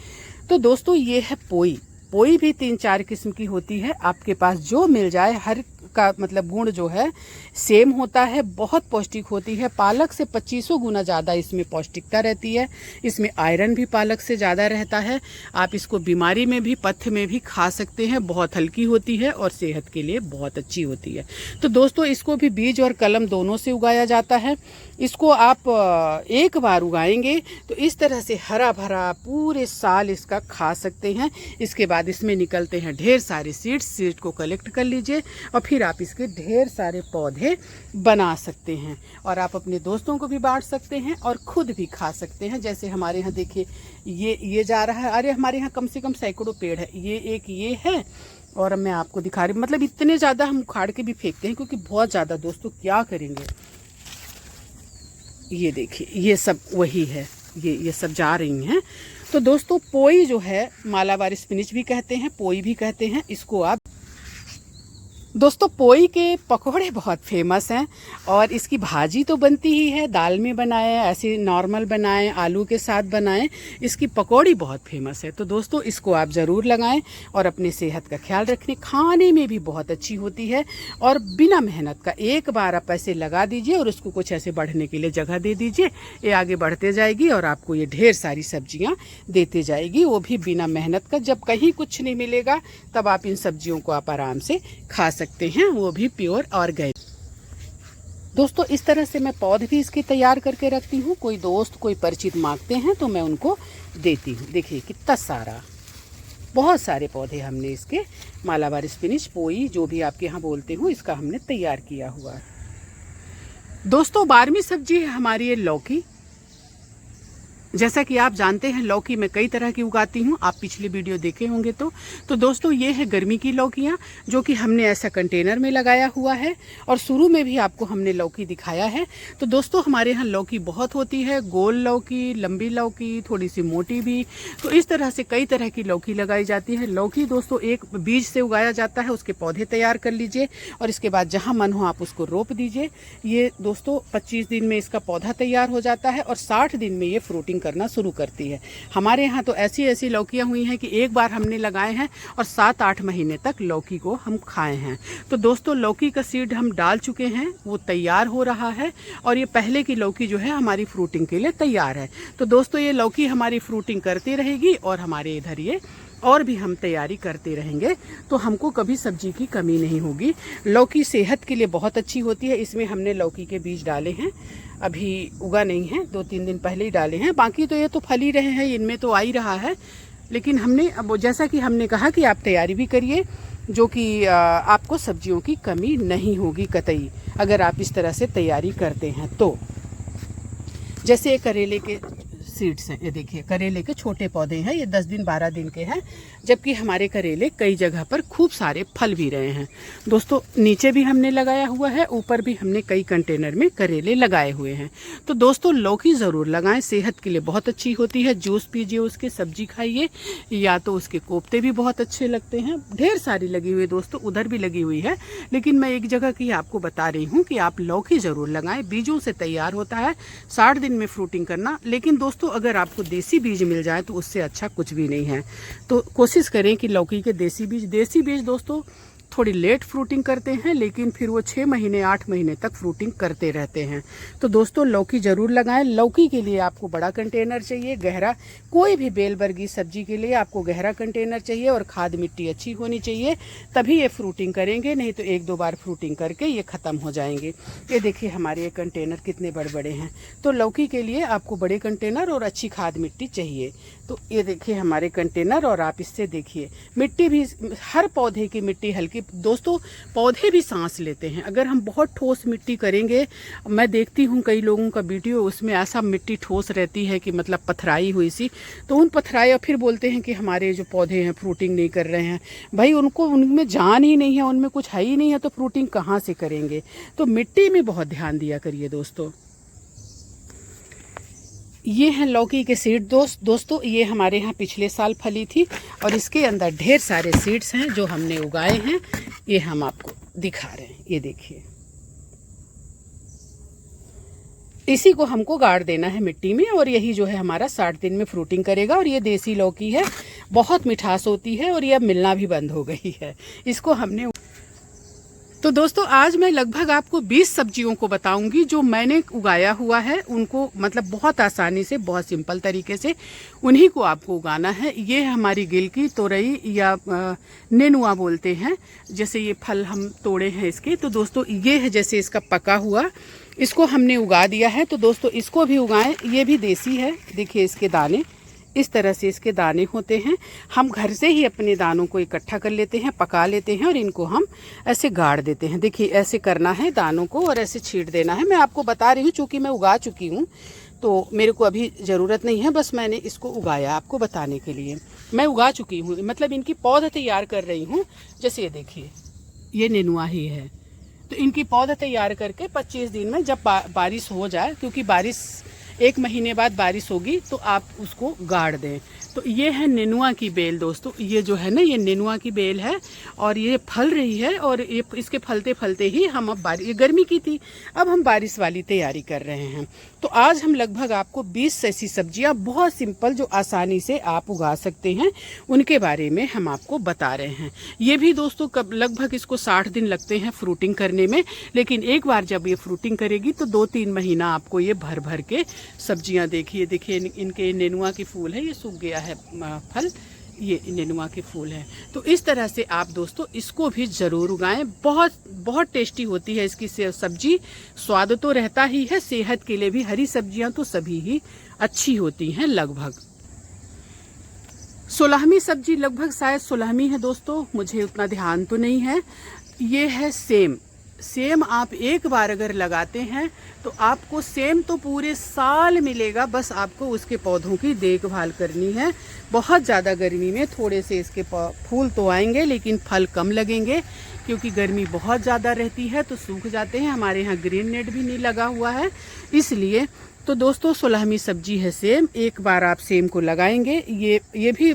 तो दोस्तों ये है पोई। पोई भी 3-4 किस्म की होती है, आपके पास जो मिल जाए, हर का मतलब गुण जो है सेम होता है, बहुत पौष्टिक होती है। पालक से 2500 गुना ज़्यादा इसमें पौष्टिकता रहती है। इसमें आयरन भी पालक से ज़्यादा रहता है। आप इसको बीमारी में भी, पथ्य में भी खा सकते हैं। बहुत हल्की होती है और सेहत के लिए बहुत अच्छी होती है। तो दोस्तों इसको भी बीज और कलम दोनों से उगाया जाता है। इसको आप एक बार उगाएंगे तो इस तरह से हरा भरा पूरे साल इसका खा सकते हैं। इसके बाद इसमें निकलते हैं ढेर सारे सीड को कलेक्ट कर लीजिए और फिर आप इसके ढेर सारे पौधे बना सकते हैं और आप अपने दोस्तों को भी बांट सकते हैं और खुद भी खा सकते हैं। जैसे हमारे यहाँ देखिए ये जा रहा है, अरे हमारे यहाँ कम से कम सैकड़ों पेड़ है। ये है और मैं आपको दिखा रही हूँ, मतलब इतने ज़्यादा हम उखाड़ के भी फेंकते हैं क्योंकि बहुत ज़्यादा। दोस्तों क्या करेंगे, ये देखिए ये सब वही है, ये सब जा रही हैं। तो दोस्तों पोई जो है, मालाबार स्पिनिच भी कहते हैं, पोई भी कहते हैं इसको आप। दोस्तों पोई के पकोड़े बहुत फेमस हैं और इसकी भाजी तो बनती ही है, दाल में बनाएं, ऐसे नॉर्मल बनाएं, आलू के साथ बनाएं, इसकी पकौड़ी बहुत फेमस है। तो दोस्तों इसको आप ज़रूर लगाएं और अपने सेहत का ख्याल रखें। खाने में भी बहुत अच्छी होती है और बिना मेहनत का एक बार आप ऐसे लगा दीजिए और उसको कुछ ऐसे बढ़ने के लिए जगह दे दीजिए, ये आगे बढ़ते जाएगी और आपको ये ढेर सारी सब्जियाँ देते जाएगी, वो भी बिना मेहनत का। जब कहीं कुछ नहीं मिलेगा तब आप इन सब्जियों को आप आराम से खा सकते हैं, वो भी प्योर ऑर्गेनिक। दोस्तों इस तरह से मैं पौध भी इसके तैयार करके रखती हूँ। कोई दोस्त, कोई परिचित मांगते हैं तो मैं उनको देती हूँ। देखिए कितना सारा बहुत सारे पौधे हमने इसके मालाबार स्पिनिच, पोई, जो भी आपके यहाँ बोलते हो, इसका हमने तैयार किया हुआ है। दोस्तों 12वीं सब्जी है हमारी ये लौकी। जैसा कि आप जानते हैं लौकी मैं कई तरह की उगाती हूँ, आप पिछले वीडियो देखे होंगे तो दोस्तों ये है गर्मी की लौकियाँ, जो कि हमने ऐसा कंटेनर में लगाया हुआ है और शुरू में भी आपको हमने लौकी दिखाया है। तो दोस्तों हमारे यहाँ लौकी बहुत होती है, गोल लौकी, लंबी लौकी, थोड़ी सी मोटी भी, तो इस तरह से कई तरह की लौकी लगाई जाती है। लौकी दोस्तों एक बीज से उगाया जाता है, उसके पौधे तैयार कर लीजिए और इसके बाद जहाँ मन हो आप उसको रोप दीजिए। ये दोस्तों 25 दिन में इसका पौधा तैयार हो जाता है और 60 दिन में ये फ्रूटिंग करना शुरू करती है। हमारे यहाँ तो ऐसी ऐसी लौकियाँ हुई हैं कि एक बार हमने लगाए हैं और 7-8 महीने तक लौकी को हम खाए हैं। तो दोस्तों लौकी का सीड हम डाल चुके हैं, वो तैयार हो रहा है और ये पहले की लौकी जो है हमारी फ्रूटिंग के लिए तैयार है। तो दोस्तों ये लौकी हमारी फ्रूटिंग करती रहेगी और हमारे इधर ये और भी हम तैयारी करते रहेंगे, तो हमको कभी सब्जी की कमी नहीं होगी। लौकी सेहत के लिए बहुत अच्छी होती है। इसमें हमने लौकी के बीज डाले हैं, अभी उगा नहीं है, 2-3 दिन पहले ही डाले हैं। बाकी तो ये तो फल ही रहे हैं, इनमें तो आ ही रहा है। लेकिन हमने अब जैसा कि हमने कहा कि आप तैयारी भी करिए, जो कि आपको सब्जियों की कमी नहीं होगी कतई, अगर आप इस तरह से तैयारी करते हैं तो। जैसे ये करेले के सीड्स हैं, ये देखिए करेले के छोटे पौधे हैं, ये 10 दिन 12 दिन के हैं, जबकि हमारे करेले कई जगह पर खूब सारे फल भी रहे हैं। दोस्तों नीचे भी हमने लगाया हुआ है, ऊपर भी हमने कई कंटेनर में करेले लगाए हुए हैं। तो दोस्तों लौकी ज़रूर लगाएं, सेहत के लिए बहुत अच्छी होती है। जूस पीजिए उसके, सब्जी खाइए, या तो उसके कोफ्ते भी बहुत अच्छे लगते हैं। ढेर सारी लगी हुई है दोस्तों, उधर भी लगी हुई है, लेकिन मैं एक जगह की आपको बता रही हूँ कि आप लौकी ज़रूर लगाएं। बीजों से तैयार होता है, 60 दिन में फ्रूटिंग करना। लेकिन दोस्तों अगर आपको देसी बीज मिल जाए तो उससे अच्छा कुछ भी नहीं है। तो कोशिश करें कि लौकी के देसी बीज दोस्तों थोड़ी लेट फ्रूटिंग करते हैं, लेकिन फिर वो 6 महीने 8 महीने तक फ्रूटिंग करते रहते हैं। तो दोस्तों लौकी ज़रूर लगाएं। लौकी के लिए आपको बड़ा कंटेनर चाहिए, गहरा। कोई भी बेल वर्गीय सब्जी के लिए आपको गहरा कंटेनर चाहिए और खाद मिट्टी अच्छी होनी चाहिए, तभी ये फ्रूटिंग करेंगे, नहीं तो 1-2 बार फ्रूटिंग करके ये ख़त्म हो जाएंगे। ये देखिए हमारे ये कंटेनर कितने बड़े बड़े हैं। तो लौकी के लिए आपको बड़े कंटेनर और अच्छी खाद मिट्टी चाहिए। तो ये देखिए हमारे कंटेनर, और आप इससे देखिए मिट्टी भी, हर पौधे की मिट्टी हल्की। दोस्तों पौधे भी सांस लेते हैं, अगर हम बहुत ठोस मिट्टी करेंगे, मैं देखती हूँ कई लोगों का वीडियो, उसमें ऐसा मिट्टी ठोस रहती है कि मतलब पथराई हुई सी, तो उन पथराई और फिर बोलते हैं कि हमारे जो पौधे हैं फ्रूटिंग नहीं कर रहे हैं। भाई उनको, उनमें जान ही नहीं है, उनमें कुछ है ही नहीं है, तो फ्रूटिंग कहाँ से करेंगे। तो मिट्टी में बहुत ध्यान दिया करिए दोस्तों। ये हैं लौकी के सीड दोस्तों, ये हमारे यहाँ पिछले साल फली थी और इसके अंदर ढेर सारे सीड्स हैं जो हमने उगाए हैं। ये हम आपको दिखा रहे हैं, ये देखिए। इसी को हमको गाड़ देना है मिट्टी में और यही जो है हमारा 60 दिन में फ्रूटिंग करेगा। और ये देसी लौकी है, बहुत मिठास होती है और ये अब मिलना भी बंद हो गई है। इसको हमने तो दोस्तों आज मैं लगभग आपको 20 सब्जियों को बताऊंगी जो मैंने उगाया हुआ है। उनको मतलब बहुत आसानी से, बहुत सिंपल तरीके से उन्हीं को आपको उगाना है। ये है हमारी गिलकी, तोरई या नेनुआ बोलते हैं। जैसे ये फल हम तोड़े हैं इसके, तो दोस्तों ये है जैसे इसका पका हुआ, इसको हमने उगा दिया है। तो दोस्तों इसको भी उगाएं, ये भी देसी है। देखिए इसके दाने, इस तरह से इसके दाने होते हैं। हम घर से ही अपने दानों को इकट्ठा कर लेते हैं, पका लेते हैं और इनको हम ऐसे गाड़ देते हैं। देखिए ऐसे करना है दानों को और ऐसे छींट देना है। मैं आपको बता रही हूँ, चूँकि मैं उगा चुकी हूँ तो मेरे को अभी ज़रूरत नहीं है, बस मैंने इसको उगाया आपको बताने के लिए। मैं उगा चुकी हूँ, मतलब इनकी पौध तैयार कर रही हूँ। जैसे ये देखिए ये नेनुआ ही है, तो इनकी पौध तैयार करके 25 दिन में जब बारिश हो जाए, क्योंकि बारिश 1 महीने बाद बारिश होगी, तो आप उसको गाड़ दें। तो ये है नेनुआ की बेल दोस्तों, ये जो है ना ये नेनुआ की बेल है और ये फल रही है। और ये इसके फलते फलते ही हम अब ये गर्मी की थी, अब हम बारिश वाली तैयारी कर रहे हैं। तो आज हम लगभग आपको 20 ऐसी सब्जियां बहुत सिंपल जो आसानी से आप उगा सकते हैं उनके बारे में हम आपको बता रहे हैं। ये भी दोस्तों कब लगभग इसको 60 दिन लगते हैं फ्रूटिंग करने में, लेकिन एक बार जब ये फ्रूटिंग करेगी तो 2-3 महीना आपको ये भर भर के सब्जियां देखिए इनके नेनुआ के फूल है, ये सूख गया है फल, ये नेनुआ के फूल हैं। तो इस तरह से आप दोस्तों इसको भी ज़रूर उगाएं। बहुत बहुत टेस्टी होती है इसकी सब्जी, स्वाद तो रहता ही है, सेहत के लिए भी हरी सब्जियां तो सभी ही अच्छी होती हैं लगभग। 16वीं सब्जी, लगभग शायद 16वीं है दोस्तों, मुझे उतना ध्यान तो नहीं है। ये है सेम। सेम आप एक बार अगर लगाते हैं तो आपको सेम तो पूरे साल मिलेगा, बस आपको उसके पौधों की देखभाल करनी है। बहुत ज़्यादा गर्मी में थोड़े से इसके फूल तो आएंगे लेकिन फल कम लगेंगे, क्योंकि गर्मी बहुत ज़्यादा रहती है तो सूख जाते हैं। हमारे यहाँ ग्रीन नेट भी नहीं लगा हुआ है इसलिए। तो दोस्तों 16वीं सब्जी है सेम। एक बार आप सेम को लगाएंगे, ये भी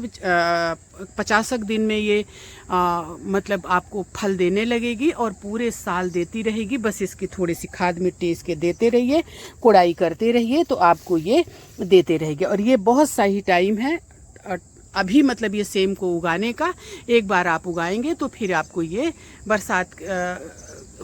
50 दिन में ये मतलब आपको फल देने लगेगी और पूरे साल देती रहेगी। बस इसकी थोड़ी सी खाद मिट्टी इसके देते रहिए, कोड़ाई करते रहिए तो आपको ये देते रहेगी। और ये बहुत सही टाइम है अभी, मतलब ये सेम को उगाने का। एक बार आप उगाएंगे तो फिर आपको ये बरसात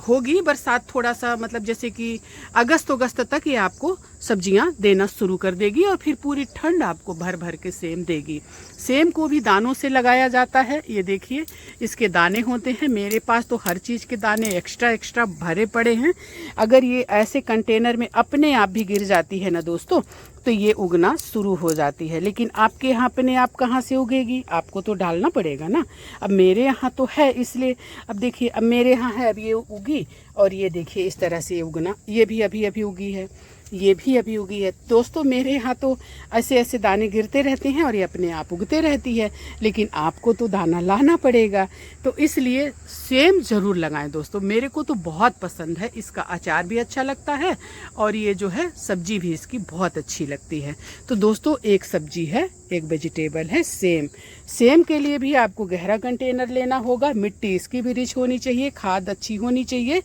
होगी, बरसात थोड़ा सा मतलब जैसे कि अगस्त तक ये आपको सब्जियां देना शुरू कर देगी और फिर पूरी ठंड आपको भर भर के सेम देगी। सेम को भी दानों से लगाया जाता है। ये देखिए इसके दाने होते हैं, मेरे पास तो हर चीज़ के दाने एक्स्ट्रा भरे पड़े हैं। अगर ये ऐसे कंटेनर में अपने आप भी गिर जाती है ना दोस्तों, तो ये उगना शुरू हो जाती है। लेकिन आपके यहाँ अपने आप कहाँ से उगेगी, आपको तो डालना पड़ेगा ना। अब मेरे यहाँ तो है इसलिए, अब देखिए अब मेरे यहाँ है, अब ये उगी और ये देखिए इस तरह से उगना, ये भी अभी उगी है, ये भी अभी उगी है। दोस्तों मेरे यहाँ तो ऐसे दाने गिरते रहते हैं और ये अपने आप उगते रहती है, लेकिन आपको तो दाना लाना पड़ेगा। तो इसलिए सेम ज़रूर लगाएं दोस्तों। मेरे को तो बहुत पसंद है, इसका अचार भी अच्छा लगता है और ये जो है सब्जी भी इसकी बहुत अच्छी लगती है। तो दोस्तों एक सब्जी है, एक वेजिटेबल है सेम। सेम के लिए भी आपको गहरा कंटेनर लेना होगा, मिट्टी इसकी भी रिच होनी चाहिए, खाद अच्छी होनी चाहिए,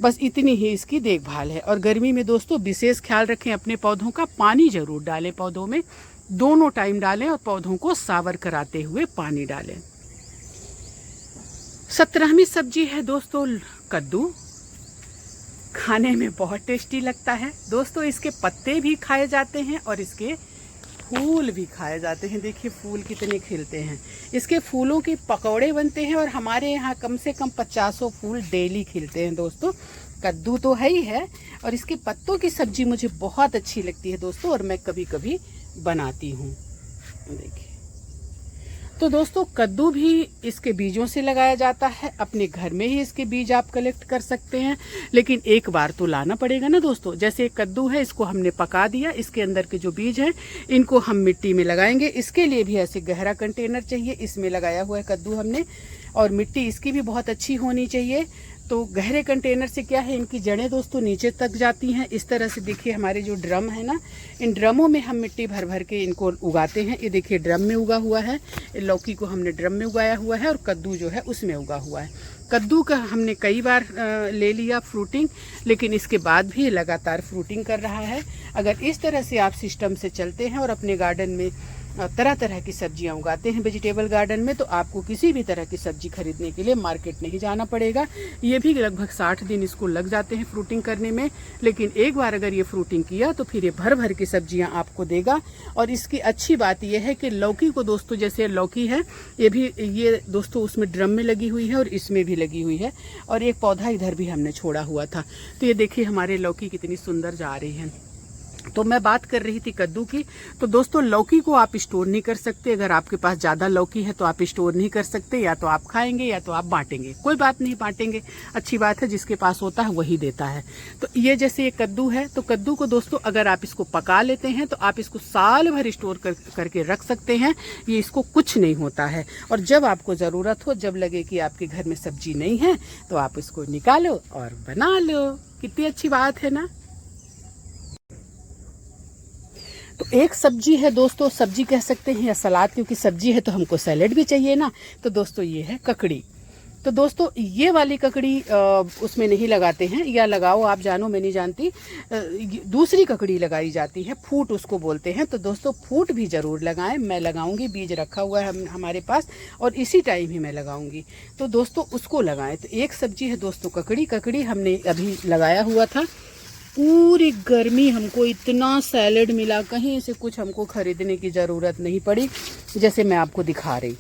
बस इतनी ही इसकी देखभाल है। और गर्मी में दोस्तों विशेष ख्याल रखें अपने पौधों का, पानी जरूर डालें पौधों में, दोनों टाइम डालें और पौधों को सावर कराते हुए पानी डालें। 17वीं सब्जी है दोस्तों कद्दू। खाने में बहुत टेस्टी लगता है दोस्तों। इसके पत्ते भी खाए जाते हैं और इसके फूल भी खाए जाते हैं। देखिए फूल कितने खिलते हैं, इसके फूलों के पकौड़े बनते हैं और हमारे यहाँ कम से कम 50 फूल डेली खिलते हैं दोस्तों। कद्दू तो है ही है और इसके पत्तों की सब्जी मुझे बहुत अच्छी लगती है दोस्तों, और मैं कभी कभी बनाती हूँ। देखिए तो दोस्तों कद्दू भी इसके बीजों से लगाया जाता है। अपने घर में ही इसके बीज आप कलेक्ट कर सकते हैं, लेकिन एक बार तो लाना पड़ेगा ना दोस्तों। जैसे कद्दू है, इसको हमने पका दिया, इसके अंदर के जो बीज हैं इनको हम मिट्टी में लगाएंगे। इसके लिए भी ऐसे गहरा कंटेनर चाहिए, इसमें लगाया हुआ है कद्दू हमने, और मिट्टी इसकी भी बहुत अच्छी होनी चाहिए। तो गहरे कंटेनर से क्या है, इनकी जड़ें दोस्तों नीचे तक जाती हैं। इस तरह से देखिए हमारे जो ड्रम है ना, इन ड्रमों में हम मिट्टी भर भर के इनको उगाते हैं। ये देखिए ड्रम में उगा हुआ है, लौकी को हमने ड्रम में उगाया हुआ है और कद्दू जो है उसमें उगा हुआ है। कद्दू का हमने कई बार ले लिया फ्रूटिंग, लेकिन इसके बाद भी लगातार फ्रूटिंग कर रहा है। अगर इस तरह से आप सिस्टम से चलते हैं और अपने गार्डन में तरह तरह की सब्जियां उगाते हैं वेजिटेबल गार्डन में, तो आपको किसी भी तरह की सब्जी खरीदने के लिए मार्केट नहीं जाना पड़ेगा। ये भी लगभग 60 दिन इसको लग जाते हैं फ्रूटिंग करने में, लेकिन एक बार अगर ये फ्रूटिंग किया तो फिर ये भर भर की सब्जियां आपको देगा। और इसकी अच्छी बात यह है कि लौकी को दोस्तों, जैसे लौकी है ये दोस्तों उसमें ड्रम में लगी हुई है और इसमें भी लगी हुई है, और एक पौधा इधर भी हमने छोड़ा हुआ था। तो ये देखिए हमारे लौकी कितनी सुंदर जा रही है। तो मैं बात कर रही थी कद्दू की। तो दोस्तों लौकी को आप स्टोर नहीं कर सकते, अगर आपके पास ज़्यादा लौकी है तो आप स्टोर नहीं कर सकते, या तो आप खाएंगे या तो आप बांटेंगे। कोई बात नहीं, बांटेंगे, अच्छी बात है, जिसके पास होता है वही देता है। तो ये जैसे ये कद्दू है, तो कद्दू को दोस्तों अगर आप इसको पका लेते हैं तो आप इसको साल भर स्टोर करके रख सकते हैं, ये इसको कुछ नहीं होता है। और जब आपको ज़रूरत हो, जब लगे कि आपके घर में सब्जी नहीं है, तो आप इसको निकालो और बना लो। कितनी अच्छी बात है ना। तो एक सब्जी है दोस्तों, सब्जी कह सकते हैं या सलाद, क्योंकि सब्जी है तो हमको सैलेड भी चाहिए ना। तो दोस्तों ये है ककड़ी। तो दोस्तों ये वाली ककड़ी उसमें नहीं लगाते हैं, या लगाओ आप जानो, मैं नहीं जानती। दूसरी ककड़ी लगाई जाती है, फूट उसको बोलते हैं। तो दोस्तों फूट भी ज़रूर लगाएं, मैं लगाऊंगी, बीज रखा हुआ है हमारे पास, और इसी टाइम ही मैं लगाऊंगी। तो दोस्तों उसको लगाएं। तो एक सब्जी है दोस्तों ककड़ी। ककड़ी हमने अभी लगाया हुआ था। पूरी गर्मी हमको इतना सैलेड मिला, कहीं से कुछ हमको खरीदने की ज़रूरत नहीं पड़ी। जैसे मैं आपको दिखा रही,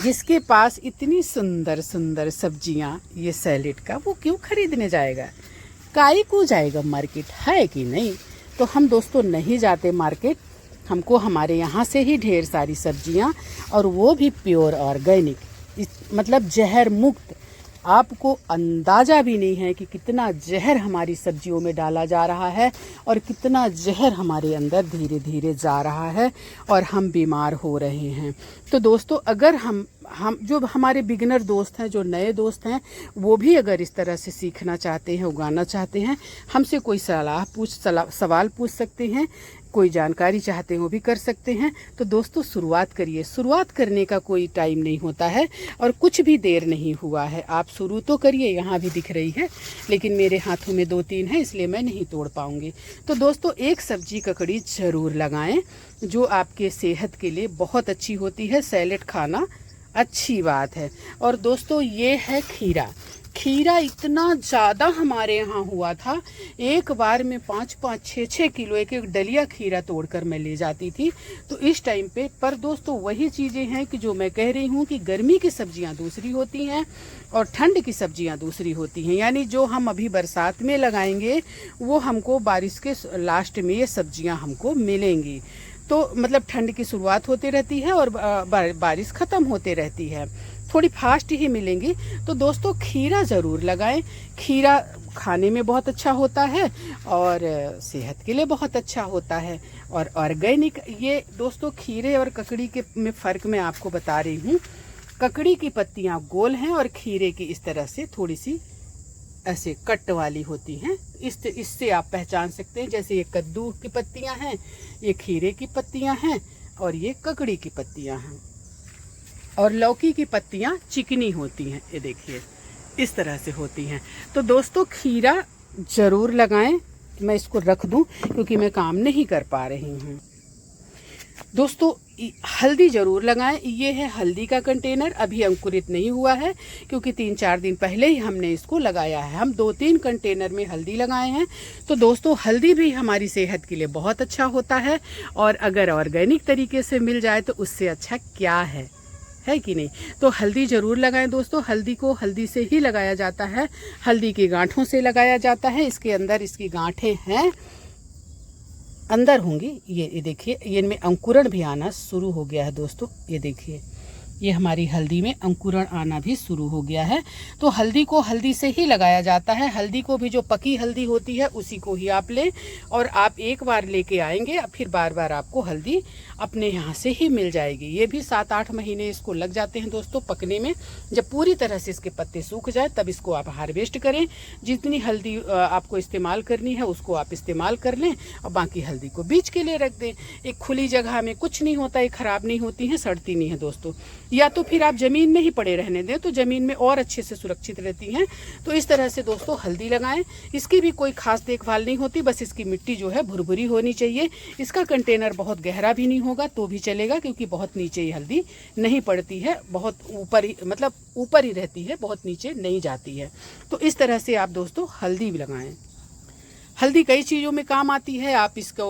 जिसके पास इतनी सुंदर सुंदर सब्जियां ये सैलेड का, वो क्यों खरीदने जाएगा, काहे को जाएगा मार्केट, है कि नहीं। तो हम दोस्तों नहीं जाते मार्केट, हमको हमारे यहाँ से ही ढेर सारी सब्जियाँ, और वो भी प्योर ऑर्गेनिक, मतलब जहर मुक्त। आपको अंदाज़ा भी नहीं है कि कितना जहर हमारी सब्जियों में डाला जा रहा है और कितना जहर हमारे अंदर धीरे धीरे जा रहा है और हम बीमार हो रहे हैं। तो दोस्तों, अगर हम जो हमारे बिगिनर दोस्त हैं, जो नए दोस्त हैं, वो भी अगर इस तरह से सीखना चाहते हैं, उगाना चाहते हैं, हमसे कोई सवाल पूछ सकते हैं, कोई जानकारी चाहते हैं वो भी कर सकते हैं। तो दोस्तों, शुरुआत करिए। शुरुआत करने का कोई टाइम नहीं होता है और कुछ भी देर नहीं हुआ है। आप शुरू तो करिए। यहाँ भी दिख रही है, लेकिन मेरे हाथों में 2-3 है, इसलिए मैं नहीं तोड़ पाऊँगी। तो दोस्तों, एक सब्जी ककड़ी ज़रूर लगाएं, जो आपके सेहत के लिए बहुत अच्छी होती है। सैलेड खाना अच्छी बात है। और दोस्तों, ये है खीरा। खीरा इतना ज़्यादा हमारे यहाँ हुआ था, एक बार में 5-5, 6-6 किलो एक डलिया खीरा तोड़कर मैं ले जाती थी। तो इस टाइम पे, पर दोस्तों वही चीज़ें हैं कि जो मैं कह रही हूँ कि गर्मी की सब्जियाँ दूसरी होती हैं और ठंड की सब्जियाँ दूसरी होती हैं। यानी जो हम अभी बरसात में लगाएंगे वो हमको बारिश के लास्ट में ये सब्जियाँ हमको मिलेंगी। तो मतलब ठंड की शुरुआत होती रहती है और बारिश ख़त्म होते रहती है, थोड़ी फास्ट ही मिलेंगी। तो दोस्तों, खीरा ज़रूर लगाएं। खीरा खाने में बहुत अच्छा होता है और सेहत के लिए बहुत अच्छा होता है और ऑर्गेनिक। ये दोस्तों, खीरे और ककड़ी के में फ़र्क मैं आपको बता रही हूँ। ककड़ी की पत्तियाँ गोल हैं और खीरे की इस तरह से थोड़ी सी ऐसे कट वाली होती हैं। इससे आप पहचान सकते हैं। जैसे ये कद्दू की पत्तियां हैं, ये खीरे की पत्तियां हैं और ये ककड़ी की पत्तियां हैं। और लौकी की पत्तियां चिकनी होती हैं, ये देखिए इस तरह से होती हैं। तो दोस्तों, खीरा ज़रूर लगाएं। मैं इसको रख दूं क्योंकि मैं काम नहीं कर पा रही हूँ। दोस्तों, हल्दी ज़रूर लगाएं। ये है हल्दी का कंटेनर, अभी अंकुरित नहीं हुआ है क्योंकि 3-4 दिन पहले ही हमने इसको लगाया है। हम 2-3 कंटेनर में हल्दी लगाए हैं। तो दोस्तों, हल्दी भी हमारी सेहत के लिए बहुत अच्छा होता है और अगर ऑर्गेनिक तरीके से मिल जाए तो उससे अच्छा क्या है कि नहीं। तो हल्दी ज़रूर लगाएं दोस्तों। हल्दी को हल्दी से ही लगाया जाता है, हल्दी की गांठों से लगाया जाता है। इसके अंदर इसकी गांठें हैं, अंदर होंगी। ये देखिए, ये इनमें अंकुरण भी आना शुरू हो गया है दोस्तों। ये देखिए, ये हमारी हल्दी में अंकुरण आना भी शुरू हो गया है। तो हल्दी को हल्दी से ही लगाया जाता है। हल्दी को भी जो पकी हल्दी होती है उसी को ही आप लें और आप एक बार लेके आएंगे, फिर बार बार आपको हल्दी अपने यहाँ से ही मिल जाएगी। ये भी 7-8 महीने इसको लग जाते हैं दोस्तों पकने में। जब पूरी तरह से इसके पत्ते सूख जाए तब इसको आप हार्वेस्ट करें। जितनी हल्दी आपको इस्तेमाल करनी है उसको आप इस्तेमाल कर लें और बाकी हल्दी को बीज के लिए रख दें। एक खुली जगह में कुछ नहीं होता, ये ख़राब नहीं होती हैं, सड़ती नहीं है दोस्तों। या तो फिर आप ज़मीन में ही पड़े रहने दें, तो ज़मीन में और अच्छे से सुरक्षित रहती हैं। तो इस तरह से दोस्तों हल्दी लगाएं। इसकी भी कोई खास देखभाल नहीं होती, बस इसकी मिट्टी जो है भुरभुरी होनी चाहिए। इसका कंटेनर बहुत गहरा भी नहीं होगा तो भी चलेगा, क्योंकि बहुत नीचे ये हल्दी नहीं पड़ती है, बहुत ऊपर ही, मतलब ऊपर ही रहती है, बहुत नीचे नहीं जाती है। तो इस तरह से आप दोस्तों हल्दी भी लगाएं। हल्दी कई चीज़ों में काम आती है। आप इसको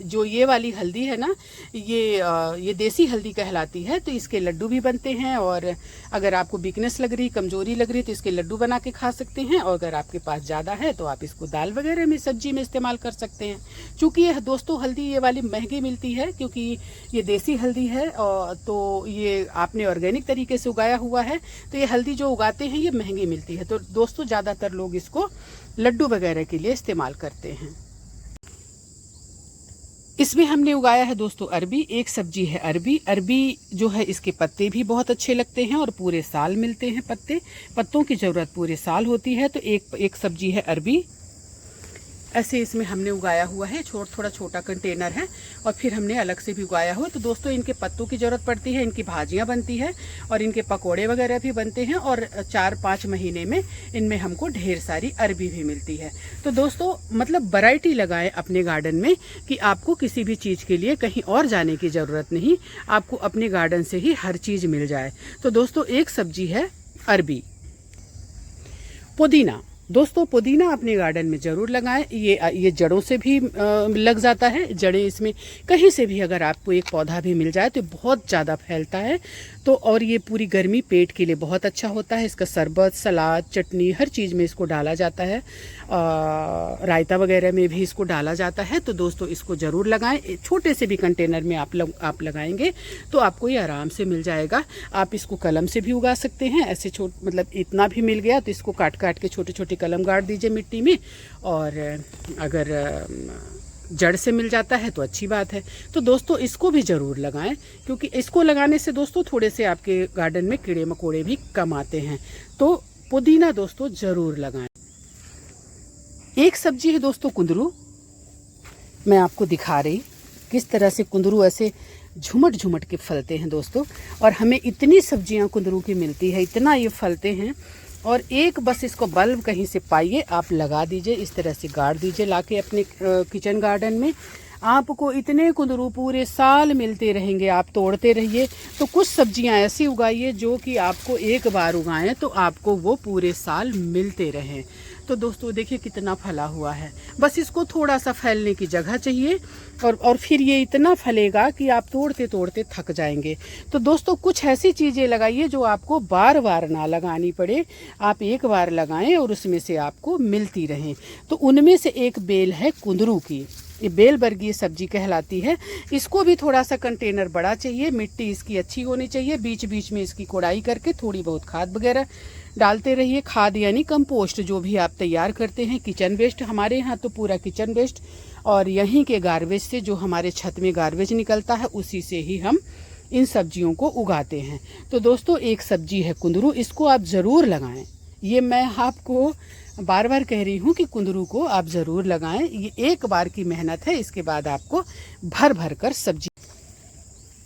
जो ये वाली हल्दी है ना, ये देसी हल्दी कहलाती है। तो इसके लड्डू भी बनते हैं और अगर आपको वीकनेस लग रही, कमज़ोरी लग रही, तो इसके लड्डू बना के खा सकते हैं। और अगर आपके पास ज़्यादा है तो आप इसको दाल वगैरह में, सब्जी में इस्तेमाल कर सकते हैं। चूँकि ये दोस्तों हल्दी ये वाली महंगी मिलती है क्योंकि ये देसी हल्दी है, और तो ये आपने ऑर्गेनिक तरीके से उगाया हुआ है। तो ये हल्दी जो उगाते हैं ये महंगी मिलती है। तो दोस्तों, ज़्यादातर लोग इसको लड्डू वगैरह के लिए इस्तेमाल करते हैं। इसमें हमने उगाया है दोस्तों अरबी। एक सब्जी है अरबी। अरबी जो है, इसके पत्ते भी बहुत अच्छे लगते हैं और पूरे साल मिलते हैं पत्तों की ज़रूरत पूरे साल होती है। तो एक सब्जी है अरबी। ऐसे इसमें हमने उगाया हुआ है, थोड़ा छोटा कंटेनर है और फिर हमने अलग से भी उगाया हुआ। तो दोस्तों, इनके पत्तों की ज़रूरत पड़ती है, इनकी भाजियाँ बनती है और इनके पकोड़े वगैरह भी बनते हैं। और 4-5 महीने में इनमें हमको ढेर सारी अरबी भी मिलती है। तो दोस्तों, मतलब वैरायटी लगाएं अपने गार्डन में कि आपको किसी भी चीज़ के लिए कहीं और जाने की ज़रूरत नहीं, आपको अपने गार्डन से ही हर चीज़ मिल जाए। तो दोस्तों, एक सब्जी है अरबी। पुदीना। दोस्तों, पुदीना अपने गार्डन में ज़रूर लगाएं। ये जड़ों से भी लग जाता है। जड़ें इसमें कहीं से भी अगर आपको एक पौधा भी मिल जाए तो बहुत ज़्यादा फैलता है। तो और ये पूरी गर्मी पेट के लिए बहुत अच्छा होता है। इसका शरबत, सलाद, चटनी, हर चीज़ में इसको डाला जाता है। रायता वगैरह में भी इसको डाला जाता है। तो दोस्तों इसको ज़रूर लगाएं। छोटे से भी कंटेनर में आप लगाएंगे तो आपको ये आराम से मिल जाएगा। आप इसको कलम से भी उगा सकते हैं। ऐसे मतलब इतना भी मिल गया तो इसको काट काट के छोटे छोटे कलम गाड़ दीजिए मिट्टी में, और अगर जड़ से मिल जाता है तो अच्छी बात है। तो दोस्तों इसको भी ज़रूर लगाएं, क्योंकि इसको लगाने से दोस्तों थोड़े से आपके गार्डन में कीड़े मकोड़े भी कम आते हैं। तो पुदीना दोस्तों ज़रूर लगाएं। एक सब्जी है दोस्तों कुंदरू, मैं आपको दिखा रही किस तरह से कुंदरू ऐसे झुमट झुमट के फलते हैं दोस्तों। और हमें इतनी सब्जियां कुंदरू की मिलती है, इतना ये फलते हैं। और एक बस इसको बल्ब कहीं से पाइए, आप लगा दीजिए, इस तरह से गाड़ दीजिए लाके अपने किचन गार्डन में। आपको इतने कुंदरू पूरे साल मिलते रहेंगे, आप तोड़ते रहिए। तो कुछ सब्जियां ऐसी उगाइए जो कि आपको एक बार उगाएं तो आपको वो पूरे साल मिलते रहें। तो दोस्तों देखिए कितना फला हुआ है। बस इसको थोड़ा सा फैलने की जगह चाहिए, और फिर ये इतना फलेगा कि आप तोड़ते तोड़ते थक जाएंगे। तो दोस्तों कुछ ऐसी चीज़ें लगाइए जो आपको बार बार ना लगानी पड़े, आप एक बार लगाएं और उसमें से आपको मिलती रहें। तो उनमें से एक बेल है कुंदरू की, ये बेल वर्गीय सब्जी कहलाती है। इसको भी थोड़ा सा कंटेनर बड़ा चाहिए, मिट्टी इसकी अच्छी होनी चाहिए। बीच बीच में इसकी कोड़ाई करके थोड़ी बहुत खाद वगैरह डालते रहिए। खाद यानी कंपोस्ट, जो भी आप तैयार करते हैं, किचन वेस्ट, हमारे यहाँ तो पूरा किचन वेस्ट और यहीं के गार्बेज से, जो हमारे छत में गार्बेज निकलता है, उसी से ही हम इन सब्जियों को उगाते हैं। तो दोस्तों एक सब्जी है कुंदरू, इसको आप ज़रूर लगाएं। ये मैं आपको बार बार कह रही हूँ कि कुंदरू को आप ज़रूर लगाएं। ये एक बार की मेहनत है, इसके बाद आपको भर भर कर सब्जी।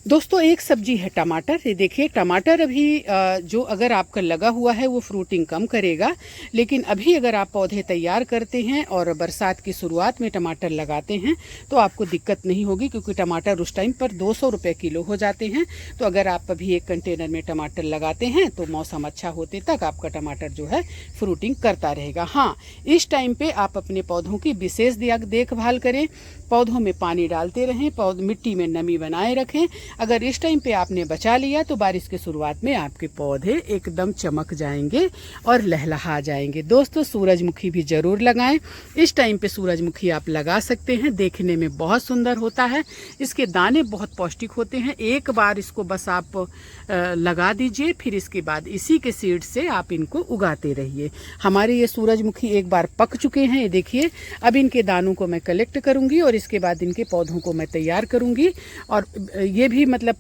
दोस्तों एक सब्जी है टमाटर। ये देखिए टमाटर अभी जो अगर आपका लगा हुआ है वो फ्रूटिंग कम करेगा, लेकिन अभी अगर आप पौधे तैयार करते हैं और बरसात की शुरुआत में टमाटर लगाते हैं तो आपको दिक्कत नहीं होगी, क्योंकि टमाटर उस टाइम पर 200 रुपये किलो हो जाते हैं। तो अगर आप अभी एक कंटेनर में टमाटर लगाते हैं तो मौसम अच्छा होते तक आपका टमाटर जो है फ्रूटिंग करता रहेगा। हाँ, इस टाइम पे आप अपने पौधों की विशेष देखभाल करें, पौधों में पानी डालते रहें, मिट्टी में नमी बनाए रखें। अगर इस टाइम पे आपने बचा लिया तो बारिश के शुरुआत में आपके पौधे एकदम चमक जाएंगे और लहलहा जाएंगे। दोस्तों सूरजमुखी भी ज़रूर लगाएं। इस टाइम पे सूरजमुखी आप लगा सकते हैं, देखने में बहुत सुंदर होता है। इसके दाने बहुत पौष्टिक होते हैं। एक बार इसको बस आप लगा दीजिए, फिर इसके बाद इसी के सीड से आप इनको उगाते रहिए। हमारे ये सूरजमुखी एक बार पक चुके हैं, ये देखिए। अब इनके दानों को मैं कलेक्ट करूँगी और इसके बाद इनके पौधों को मैं तैयार करूँगी। और ये भी मतलब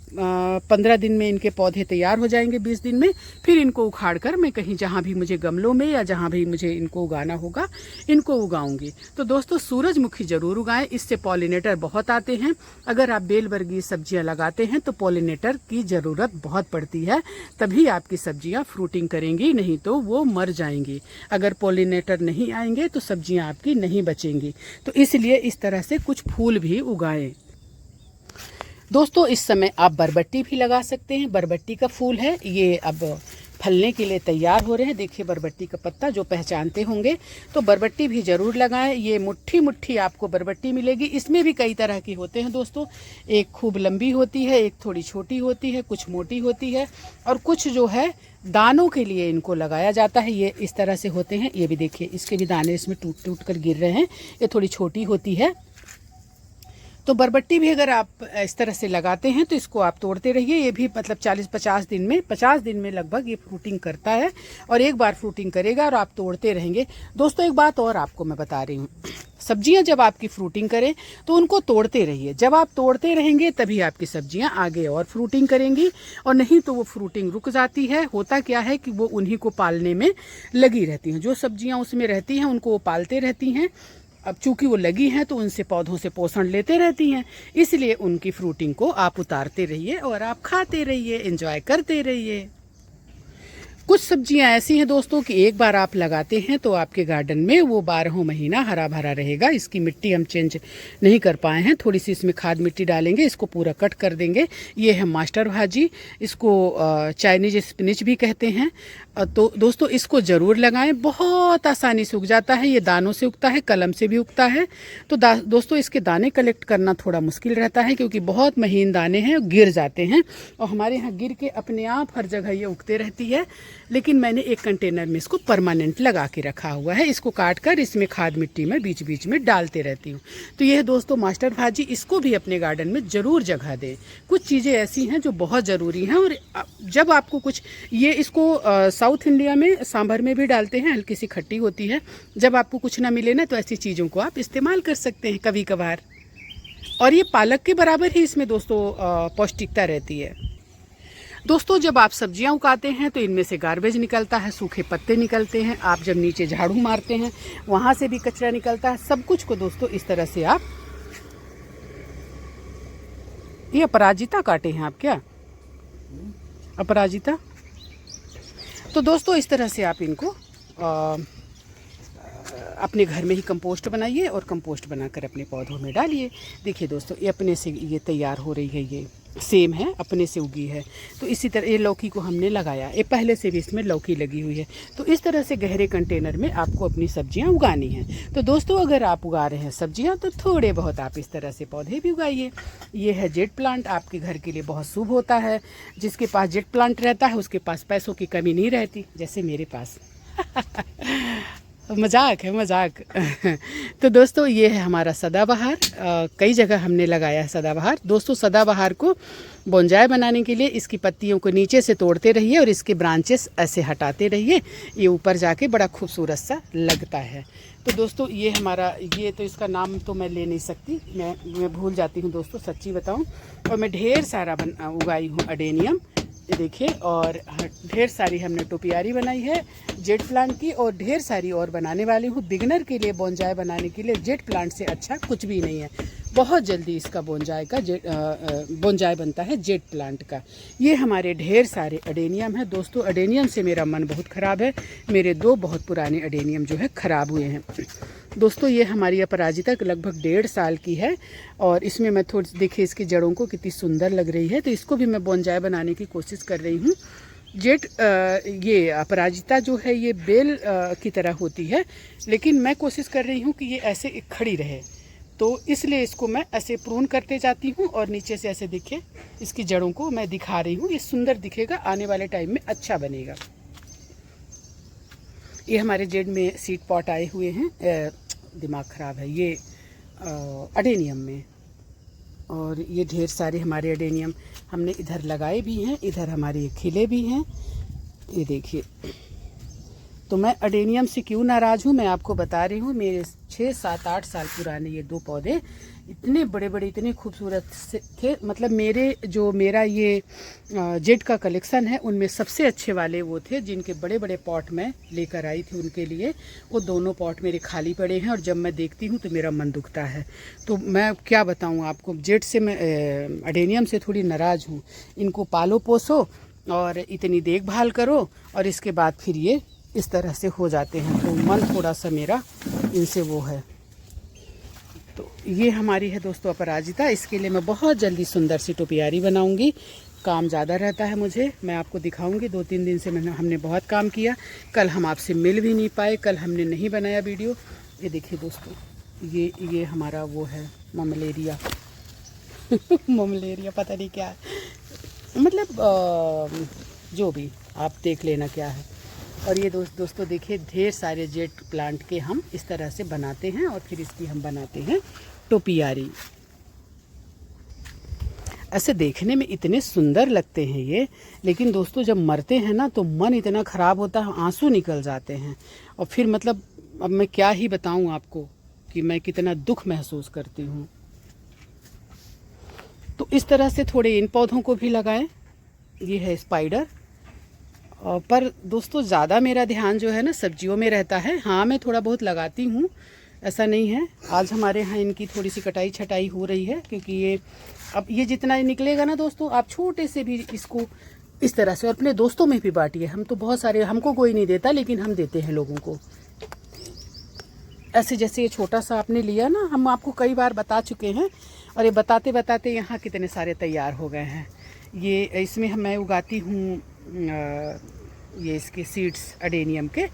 15 दिन में इनके पौधे तैयार हो जाएंगे, 20 दिन में। फिर इनको उखाड़ कर मैं कहीं जहाँ भी मुझे गमलों में या जहाँ भी मुझे इनको उगाना होगा इनको उगाऊंगी। तो दोस्तों सूरजमुखी ज़रूर उगाएं, इससे पॉलिनेटर बहुत आते हैं। अगर आप बेल वर्गीय सब्जियां लगाते हैं तो पॉलिनेटर की ज़रूरत बहुत पड़ती है, तभी आपकी सब्जियां फ्रूटिंग करेंगी, नहीं तो वो मर जाएंगी। अगर पॉलिनेटर नहीं आएंगे तो सब्जियां आपकी नहीं बचेंगी। तो इसलिए इस तरह से कुछ फूल भी उगाएं। दोस्तों इस समय आप बरबट्टी भी लगा सकते हैं। बरबट्टी का फूल है, ये अब फलने के लिए तैयार हो रहे हैं। देखिए बरबट्टी का पत्ता, जो पहचानते होंगे तो बरबट्टी भी ज़रूर लगाएं। ये मुट्ठी मुट्ठी आपको बरबट्टी मिलेगी। इसमें भी कई तरह की होते हैं दोस्तों, एक खूब लंबी होती है, एक थोड़ी छोटी होती है, कुछ मोटी होती है, और कुछ जो है दानों के लिए इनको लगाया जाता है। ये इस तरह से होते हैं। ये भी देखिए, इसके भी दाने इसमें टूट टूट कर गिर रहे हैं। ये थोड़ी छोटी होती है। तो बरबट्टी भी अगर आप इस तरह से लगाते हैं तो इसको आप तोड़ते रहिए। ये भी मतलब 50 दिन में लगभग ये फ्रूटिंग करता है, और एक बार फ्रूटिंग करेगा और आप तोड़ते रहेंगे। दोस्तों एक बात और आपको मैं बता रही हूँ, सब्जियां जब आपकी फ्रूटिंग करें तो उनको तोड़ते रहिए। जब आप तोड़ते रहेंगे तभी आपकी सब्जियां आगे और फ्रूटिंग करेंगी, और नहीं तो वो फ्रूटिंग रुक जाती है। होता क्या है कि वो उन्हीं को पालने में लगी रहती हैं। जो सब्जियां उसमें रहती हैं उनको वो पालते रहती हैं। अब चूंकि वो लगी हैं तो उनसे पौधों से पोषण लेते रहती हैं, इसलिए उनकी फ्रूटिंग को आप उतारते रहिए और आप खाते रहिए, एंजॉय करते रहिए। कुछ सब्जियां ऐसी हैं दोस्तों कि एक बार आप लगाते हैं तो आपके गार्डन में वो 12 महीना हरा भरा रहेगा। इसकी मिट्टी हम चेंज नहीं कर पाए हैं, थोड़ी सी इसमें खाद मिट्टी डालेंगे, इसको पूरा कट कर देंगे। ये है मास्टर भाजी, इसको चाइनीज स्पिनिच भी कहते हैं। तो दोस्तों इसको ज़रूर लगाएं, बहुत आसानी से उग जाता है। ये दानों से उगता है, कलम से भी उगता है। तो दोस्तों इसके दाने कलेक्ट करना थोड़ा मुश्किल रहता है क्योंकि बहुत महीन दाने हैं, गिर जाते हैं और हमारे यहाँ गिर के अपने आप हर जगह ये उगते रहती है। लेकिन मैंने एक कंटेनर में इसको परमानेंट लगा के रखा हुआ है। इसको काट कर इसमें खाद मिट्टी में बीच बीच में डालते रहती हूँ। तो ये है दोस्तों मास्टर भाजी, इसको भी अपने गार्डन में ज़रूर जगह दें। कुछ चीज़ें ऐसी हैं जो बहुत ज़रूरी हैं और जब आपको कुछ ये इसको साउथ इंडिया में सांभर में भी डालते हैं, हल्की सी खट्टी होती है। जब आपको कुछ ना मिले ना तो ऐसी चीज़ों को आप इस्तेमाल कर सकते हैं कभी कभार। और ये पालक के बराबर ही इसमें दोस्तों पौष्टिकता रहती है। दोस्तों जब आप सब्जियां उगाते हैं तो इनमें से गार्बेज निकलता है, सूखे पत्ते निकलते हैं। आप जब नीचे झाड़ू मारते हैं वहाँ से भी कचरा निकलता है। सब कुछ को दोस्तों इस तरह से आप, ये अपराजिता काटे हैं आप क्या, अपराजिता? तो दोस्तों इस तरह से आप इनको अपने घर में ही कंपोस्ट बनाइए और कंपोस्ट बनाकर अपने पौधों में डालिए। देखिए दोस्तों ये अपने से ये तैयार हो रही है, ये सेम है, अपने से उगी है। तो इसी तरह ये लौकी को हमने लगाया, ये पहले से भी इसमें लौकी लगी हुई है। तो इस तरह से गहरे कंटेनर में आपको अपनी सब्जियां उगानी हैं। तो दोस्तों अगर आप उगा रहे हैं सब्जियां तो थोड़े बहुत आप इस तरह से पौधे भी उगाइए। ये है जेट प्लांट, आपके घर के लिए बहुत शुभ होता है। जिसके पास जेट प्लांट रहता है उसके पास पैसों की कमी नहीं रहती, जैसे मेरे पास। मजाक है, मजाक। तो दोस्तों ये है हमारा सदाबहार। कई जगह हमने लगाया है सदाबहार। दोस्तों सदाबहार को बोंजाई बनाने के लिए इसकी पत्तियों को नीचे से तोड़ते रहिए और इसके ब्रांचेस ऐसे हटाते रहिए, ये ऊपर जाके बड़ा खूबसूरत सा लगता है। तो दोस्तों ये हमारा, ये तो इसका नाम तो मैं ले नहीं सकती, मैं भूल जाती हूँ दोस्तों, सच्ची बताऊँ। और मैं ढेर सारा उगाई हूँ अडेनियम, ये देखिए। और ढेर सारी हमने टोपियारी बनाई है जेट प्लांट की, और ढेर सारी और बनाने वाली हूँ। बिगनर के लिए बोंजाई बनाने के लिए जेट प्लांट से अच्छा कुछ भी नहीं है। बहुत जल्दी इसका बोंजाई बनता है जेट प्लांट का। ये हमारे ढेर सारे अडेनियम है दोस्तों। अडेनियम से मेरा मन बहुत ख़राब है, मेरे 2 बहुत पुराने अडेनियम जो है ख़राब हुए हैं। दोस्तों ये हमारी अपराजिता लगभग 1.5 साल की है और इसमें मैं थोड़ी देखिए इसकी जड़ों को कितनी सुंदर लग रही है। तो इसको भी मैं बोंजाई बनाने की कोशिश कर रही हूँ। ये अपराजिता जो है ये बेल की तरह होती है, लेकिन मैं कोशिश कर रही हूँ कि ये ऐसे खड़ी रहे। तो इसलिए इसको मैं ऐसे प्रून करते जाती हूँ और नीचे से ऐसे दिखे इसकी जड़ों को मैं दिखा रही हूँ। ये सुंदर दिखेगा, आने वाले टाइम में अच्छा बनेगा। ये हमारे जेड में सीड पॉट आए हुए हैं, दिमाग ख़राब है, ये अडेनियम में। और ये ढेर सारे हमारे अडेनियम हमने इधर लगाए भी हैं, इधर हमारे खिले भी हैं, ये देखिए। तो मैं अडेनियम से क्यों नाराज़ हूँ मैं आपको बता रही हूँ। मेरे 6, 7, 8 साल पुराने ये 2 पौधे इतने बड़े बड़े, इतने खूबसूरत से थे। मतलब मेरा ये जेड का कलेक्शन है उनमें सबसे अच्छे वाले वो थे जिनके बड़े बड़े पॉट मैं लेकर आई थी उनके लिए। वो दोनों पॉट मेरे खाली पड़े हैं और जब मैं देखती हूँ तो मेरा मन दुखता है। तो मैं क्या बताऊँ आपको, जेड से मैं अडेनियम से थोड़ी नाराज़ हूँ। इनको पालो पोसो और इतनी देखभाल करो और इसके बाद फिर ये इस तरह से हो जाते हैं। तो मन थोड़ा सा मेरा इनसे वो है। तो ये हमारी है दोस्तों अपराजिता। इसके लिए मैं बहुत जल्दी सुंदर सी टोपियारी बनाऊंगी। काम ज़्यादा रहता है मुझे, मैं आपको दिखाऊंगी। 2-3 दिन से हमने बहुत काम किया। कल हम आपसे मिल भी नहीं पाए, कल हमने नहीं बनाया वीडियो। ये देखिए दोस्तों, ये हमारा वो है ममलेरिया। ममलेरिया पता नहीं क्या है, मतलब जो भी आप देख लेना क्या है। और ये दोस्तों देखिए ढेर सारे जेट प्लांट के हम इस तरह से बनाते हैं और फिर इसकी हम बनाते हैं टोपियारी। ऐसे देखने में इतने सुंदर लगते हैं ये, लेकिन दोस्तों जब मरते हैं ना तो मन इतना ख़राब होता है, आंसू निकल जाते हैं। और फिर मतलब अब मैं क्या ही बताऊं आपको कि मैं कितना दुख महसूस करती हूँ। तो इस तरह से थोड़े इन पौधों को भी लगाएं। ये है स्पाइडर। पर दोस्तों ज़्यादा मेरा ध्यान जो है ना सब्जियों में रहता है। हाँ मैं थोड़ा बहुत लगाती हूँ, ऐसा नहीं है। आज हमारे यहाँ इनकी थोड़ी सी कटाई छटाई हो रही है क्योंकि अब ये जितना निकलेगा ना दोस्तों, आप छोटे से भी इसको इस तरह से और अपने दोस्तों में भी बांटिए। हम तो बहुत सारे, हमको कोई नहीं देता लेकिन हम देते हैं लोगों को। ऐसे जैसे ये छोटा सा आपने लिया ना, हम आपको कई बार बता चुके हैं और ये बताते बताते यहाँ कितने सारे तैयार हो गए हैं। ये इसमें मैं उगाती हूँ ये इसके सीड्स अडेनियम के।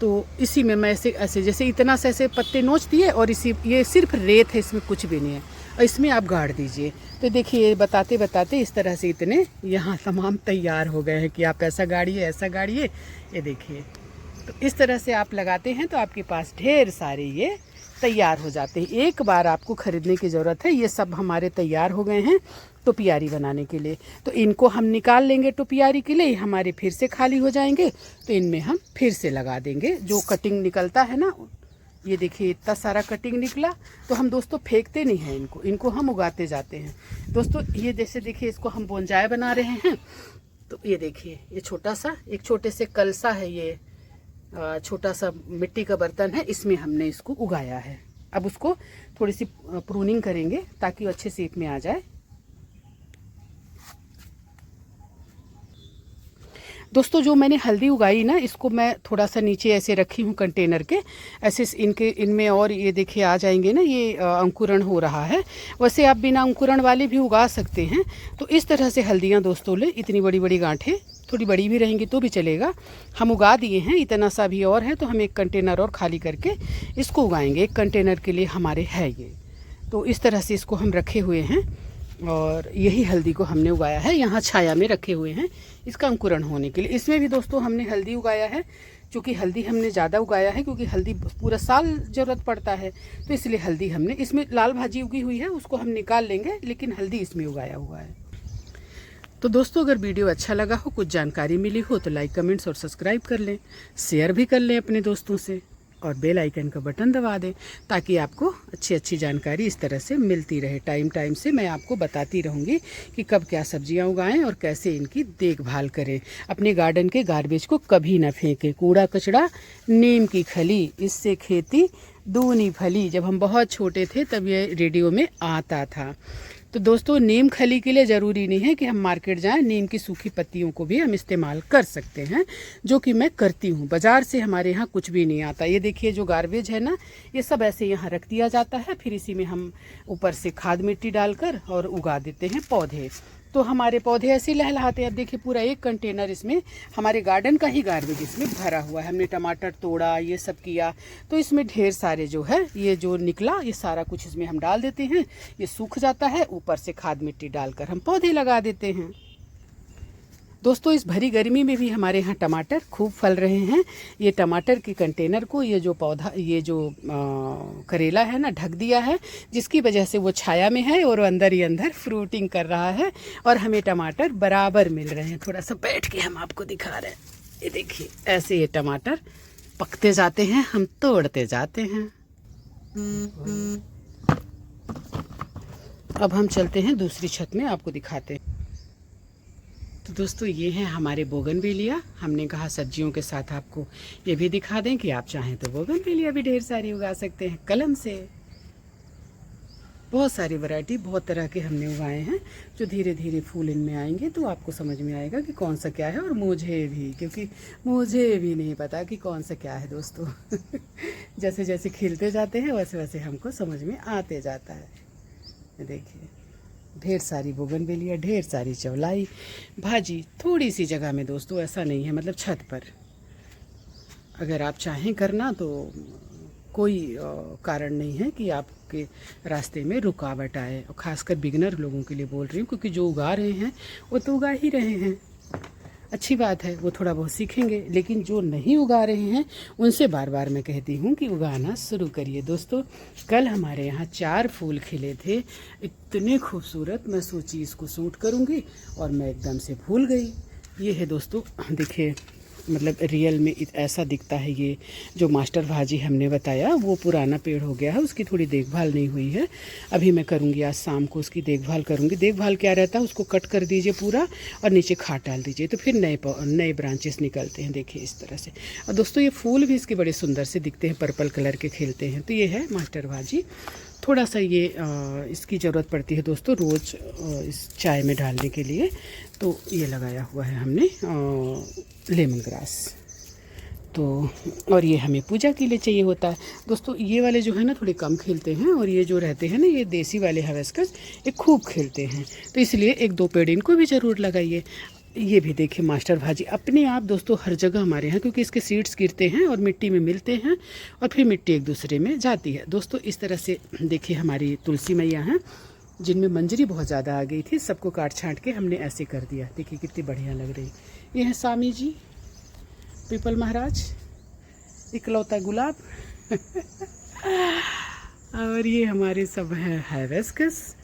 तो इसी में मैं ऐसे ऐसे जैसे इतना से ऐसे पत्ते नोच दिए और इसी ये सिर्फ रेत है, इसमें कुछ भी नहीं है, और इसमें आप गाड़ दीजिए। तो देखिए बताते बताते इस तरह से इतने यहाँ तमाम तैयार हो गए हैं कि आप ऐसा गाड़िए ऐसा गाड़िए। ये देखिए, तो इस तरह से आप लगाते हैं तो आपके पास ढेर सारे ये तैयार हो जाते हैं। एक बार आपको ख़रीदने की ज़रूरत है। ये सब हमारे तैयार हो गए हैं टोपियारी बनाने के लिए। तो इनको हम निकाल लेंगे टोपियारी के लिए, हमारे फिर से खाली हो जाएंगे तो इनमें हम फिर से लगा देंगे जो कटिंग निकलता है ना। ये देखिए इतना सारा कटिंग निकला, तो हम दोस्तों फेंकते नहीं हैं इनको, इनको हम उगाते जाते हैं दोस्तों। ये जैसे देखिए इसको हम बोनजाई बना रहे हैं। तो ये देखिए ये छोटा सा एक छोटे से कलसा है, ये छोटा सा मिट्टी का बर्तन है, इसमें हमने इसको उगाया है। अब उसको थोड़ी सी प्रूनिंग करेंगे ताकि वो अच्छे शेप में आ जाए। दोस्तों जो मैंने हल्दी उगाई ना, इसको मैं थोड़ा सा नीचे ऐसे रखी हूँ कंटेनर के, ऐसे इनमें और ये देखिए आ जाएंगे ना, ये अंकुरण हो रहा है। वैसे आप बिना अंकुरण वाले भी उगा सकते हैं। तो इस तरह से हल्दियाँ दोस्तों ले, इतनी बड़ी बड़ी गांठें, थोड़ी बड़ी भी रहेंगी तो भी चलेगा। हम उगा दिए हैं, इतना सा भी और है, तो हम एक कंटेनर और खाली करके इसको उगाएंगे। एक कंटेनर के लिए हमारे है ये। तो इस तरह से इसको हम रखे हुए हैं और यही हल्दी को हमने उगाया है, यहाँ छाया में रखे हुए हैं इसका अंकुरण होने के लिए। इसमें भी दोस्तों हमने हल्दी उगाया है, क्योंकि हल्दी हमने ज़्यादा उगाया है, क्योंकि हल्दी पूरा साल ज़रूरत पड़ता है, तो इसलिए हल्दी हमने, इसमें लाल भाजी उगी हुई है उसको हम निकाल लेंगे, लेकिन हल्दी इसमें उगाया हुआ है। तो दोस्तों अगर वीडियो अच्छा लगा हो, कुछ जानकारी मिली हो, तो लाइक कमेंट्स और सब्सक्राइब कर लें, शेयर भी कर लें अपने दोस्तों से, और बेल आइकन का बटन दबा दें ताकि आपको अच्छी अच्छी जानकारी इस तरह से मिलती रहे। टाइम टाइम से मैं आपको बताती रहूँगी कि कब क्या सब्जियां उगाएं और कैसे इनकी देखभाल करें। अपने गार्डन के गार्बेज को कभी ना फेंकें। कूड़ा कचड़ा नीम की खली, इससे खेती दूनी फली। जब हम बहुत छोटे थे तब ये रेडियो में आता था। तो दोस्तों नीम खली के लिए ज़रूरी नहीं है कि हम मार्केट जाएं, नीम की सूखी पत्तियों को भी हम इस्तेमाल कर सकते हैं, जो कि मैं करती हूँ। बाज़ार से हमारे यहाँ कुछ भी नहीं आता। ये देखिए जो गार्बेज है ना, ये सब ऐसे यहाँ रख दिया जाता है, फिर इसी में हम ऊपर से खाद मिट्टी डालकर और उगा देते हैं पौधे। तो हमारे पौधे ऐसे लहलहाते हैं। अब देखिए पूरा एक कंटेनर इसमें हमारे गार्डन का ही गार्बेज इसमें भरा हुआ है। हमने टमाटर तोड़ा, ये सब किया, तो इसमें ढेर सारे जो है ये जो निकला ये सारा कुछ इसमें हम डाल देते हैं। ये सूख जाता है, ऊपर से खाद मिट्टी डालकर हम पौधे लगा देते हैं। दोस्तों इस भरी गर्मी में भी हमारे यहाँ टमाटर खूब फल रहे हैं। ये टमाटर के कंटेनर को ये जो पौधा, ये जो करेला है ना, ढक दिया है, जिसकी वजह से वो छाया में है और अंदर ही अंदर फ्रूटिंग कर रहा है और हमें टमाटर बराबर मिल रहे हैं। थोड़ा सा बैठ के हम आपको दिखा रहे हैं। ये देखिए ऐसे ये टमाटर पकते जाते हैं, हम तोड़ते जाते हैं। अब हम चलते हैं दूसरी छत में, आपको दिखाते हैं। तो दोस्तों ये है हमारे बोगनवेलिया। हमने कहा सब्जियों के साथ आपको ये भी दिखा दें कि आप चाहें तो बोगनवेलिया भी ढेर सारी उगा सकते हैं कलम से। बहुत सारी वैरायटी, बहुत तरह के हमने उगाए हैं, जो धीरे धीरे फूल इनमें आएंगे तो आपको समझ में आएगा कि कौन सा क्या है। और मुझे भी, क्योंकि मुझे भी नहीं पता कि कौन सा क्या है दोस्तों। जैसे जैसे खिलते जाते हैं वैसे वैसे हमको समझ में आते जाता है। देखिए ढेर सारी बोगनवेलिया, ढेर सारी चौलाई भाजी, थोड़ी सी जगह में दोस्तों, ऐसा नहीं है, मतलब छत पर अगर आप चाहें करना तो कोई कारण नहीं है कि आपके रास्ते में रुकावट आए। और ख़ासकर बिगनर लोगों के लिए बोल रही हूँ, क्योंकि जो उगा रहे हैं वो तो उगा ही रहे हैं, अच्छी बात है, वो थोड़ा बहुत सीखेंगे। लेकिन जो नहीं उगा रहे हैं उनसे बार बार मैं कहती हूँ कि उगाना शुरू करिए। दोस्तों कल हमारे यहाँ 4 फूल खिले थे, इतने खूबसूरत। मैं सोची इसको शूट करूँगी और मैं एकदम से भूल गई। ये है दोस्तों, देखिए मतलब रियल में ऐसा दिखता है। ये जो मास्टर भाजी हमने बताया वो पुराना पेड़ हो गया है, उसकी थोड़ी देखभाल नहीं हुई है। अभी मैं करूँगी, आज शाम को उसकी देखभाल करूँगी। देखभाल क्या रहता है, उसको कट कर दीजिए पूरा और नीचे खाद डाल दीजिए, तो फिर नए ब्रांचेस निकलते हैं। देखिए इस तरह से। और दोस्तों ये फूल भी इसके बड़े सुंदर से दिखते हैं, पर्पल कलर के खिलते हैं। तो ये है मास्टर भाजी। थोड़ा सा ये इसकी ज़रूरत पड़ती है दोस्तों रोज़ इस चाय में डालने के लिए। तो ये लगाया हुआ है हमने लेमन ग्रास। तो और ये हमें पूजा के लिए चाहिए होता है दोस्तों। ये वाले जो है ना थोड़े कम खिलते हैं, और ये जो रहते हैं ना ये देसी वाले हिबिस्कस, ये खूब खिलते हैं। तो इसलिए 1-2 पेड़ इनको भी ज़रूर लगाइए। ये भी देखिए मास्टर भाजी अपने आप दोस्तों हर जगह हमारे यहाँ, क्योंकि इसके सीड्स गिरते हैं और मिट्टी में मिलते हैं और फिर मिट्टी एक दूसरे में जाती है दोस्तों। इस तरह से देखिए हमारी तुलसी मैया हैं जिनमें मंजरी बहुत ज़्यादा आ गई थी, सबको काट छांट के हमने ऐसे कर दिया। देखिए कितनी बढ़िया लग रही। ये है स्वामी जी, पीपल महाराज, इकलौता गुलाब और ये हमारे सब हैं हाइबिस्कस।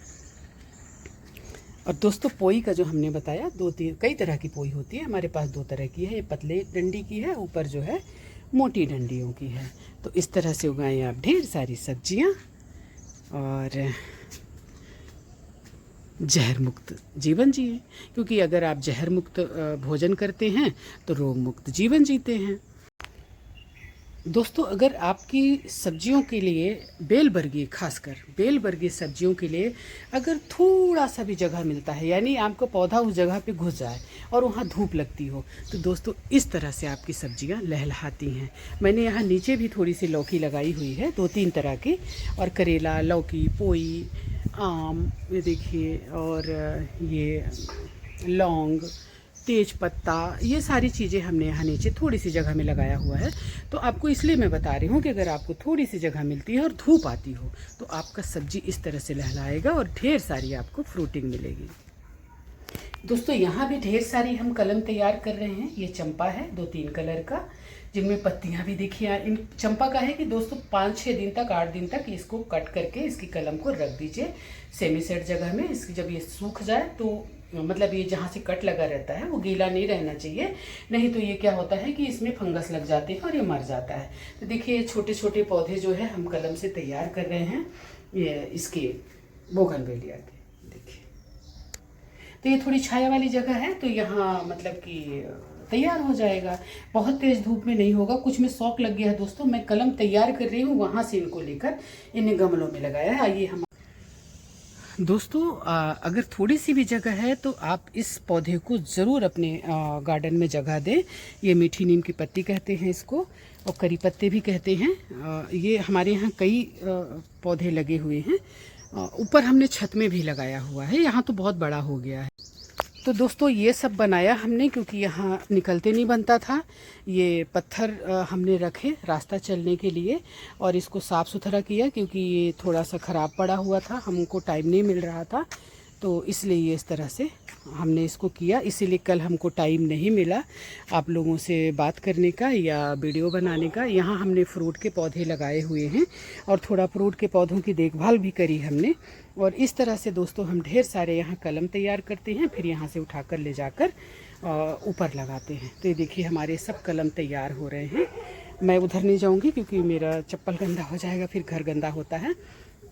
और दोस्तों पोई का जो हमने बताया, कई तरह की पोई होती है, हमारे पास 2 तरह की है। ये पतले डंडी की है, ऊपर जो है मोटी डंडियों की है। तो इस तरह से उगाएं आप ढेर सारी सब्जियां और जहर मुक्त जीवन जिए, क्योंकि अगर आप जहर मुक्त भोजन करते हैं तो रोग मुक्त जीवन जीते हैं। दोस्तों अगर आपकी सब्जियों के लिए बेलबर्गी, खासकर बेलबर्गी सब्जियों के लिए अगर थोड़ा सा भी जगह मिलता है, यानी आपका पौधा उस जगह पे घुस जाए और वहाँ धूप लगती हो, तो दोस्तों इस तरह से आपकी सब्जियाँ लहलहाती हैं। मैंने यहाँ नीचे भी थोड़ी सी लौकी लगाई हुई है, 2-3 तरह की, और करेला, लौकी, पोई, आम, ये देखिए, और ये लौंग, तेज पत्ता, ये सारी चीज़ें हमने यहाँ नीचे थोड़ी सी जगह में लगाया हुआ है। तो आपको इसलिए मैं बता रही हूँ कि अगर आपको थोड़ी सी जगह मिलती है और धूप आती हो तो आपका सब्जी इस तरह से लहलाएगा और ढेर सारी आपको फ्रूटिंग मिलेगी। दोस्तों यहाँ भी ढेर सारी हम कलम तैयार कर रहे हैं। ये चंपा है 2-3 कलर का, जिनमें पत्तियाँ भी देखिए। इन चंपा का है कि दोस्तों 5-6 दिन तक, 8 दिन तक इसको कट करके इसकी कलम को रख दीजिए सेमी सेट जगह में। इसकी जब ये सूख जाए तो मतलब ये जहाँ से कट लगा रहता है वो गीला नहीं रहना चाहिए, नहीं तो ये क्या होता है कि इसमें फंगस लग जाते हैं और ये मर जाता है। तो देखिए छोटे छोटे पौधे जो है हम कलम से तैयार कर रहे हैं, ये इसके बोगनवेलिया के। देखिए तो ये थोड़ी छाया वाली जगह है तो यहाँ मतलब कि तैयार हो जाएगा, बहुत तेज़ धूप में नहीं होगा। कुछ में शौक लग गया है दोस्तों, मैं कलम तैयार कर रही हूँ, वहाँ से इनको लेकर इन्हें गमलों में लगाया है। आइए हम दोस्तों अगर थोड़ी सी भी जगह है तो आप इस पौधे को ज़रूर अपने गार्डन में जगह दें। ये मीठी नीम की पत्ती कहते हैं इसको, और करी पत्ते भी कहते हैं। ये हमारे यहाँ कई पौधे लगे हुए हैं। ऊपर हमने छत में भी लगाया हुआ है, यहाँ तो बहुत बड़ा हो गया है। तो दोस्तों ये सब बनाया हमने क्योंकि यहाँ निकलते नहीं बनता था। ये पत्थर हमने रखे रास्ता चलने के लिए और इसको साफ़ सुथरा किया क्योंकि ये थोड़ा सा ख़राब पड़ा हुआ था, हमको टाइम नहीं मिल रहा था, तो इसलिए ये इस तरह से हमने इसको किया। इसीलिए कल हमको टाइम नहीं मिला आप लोगों से बात करने का या वीडियो बनाने का। यहाँ हमने फ्रूट के पौधे लगाए हुए हैं और थोड़ा फ्रूट के पौधों की देखभाल भी करी हमने। और इस तरह से दोस्तों हम ढेर सारे यहाँ कलम तैयार करते हैं, फिर यहाँ से उठाकर ले जाकर ऊपर लगाते हैं। तो ये देखिए हमारे सब कलम तैयार हो रहे हैं। मैं उधर नहीं जाऊँगी क्योंकि मेरा चप्पल गंदा हो जाएगा, फिर घर गंदा होता है।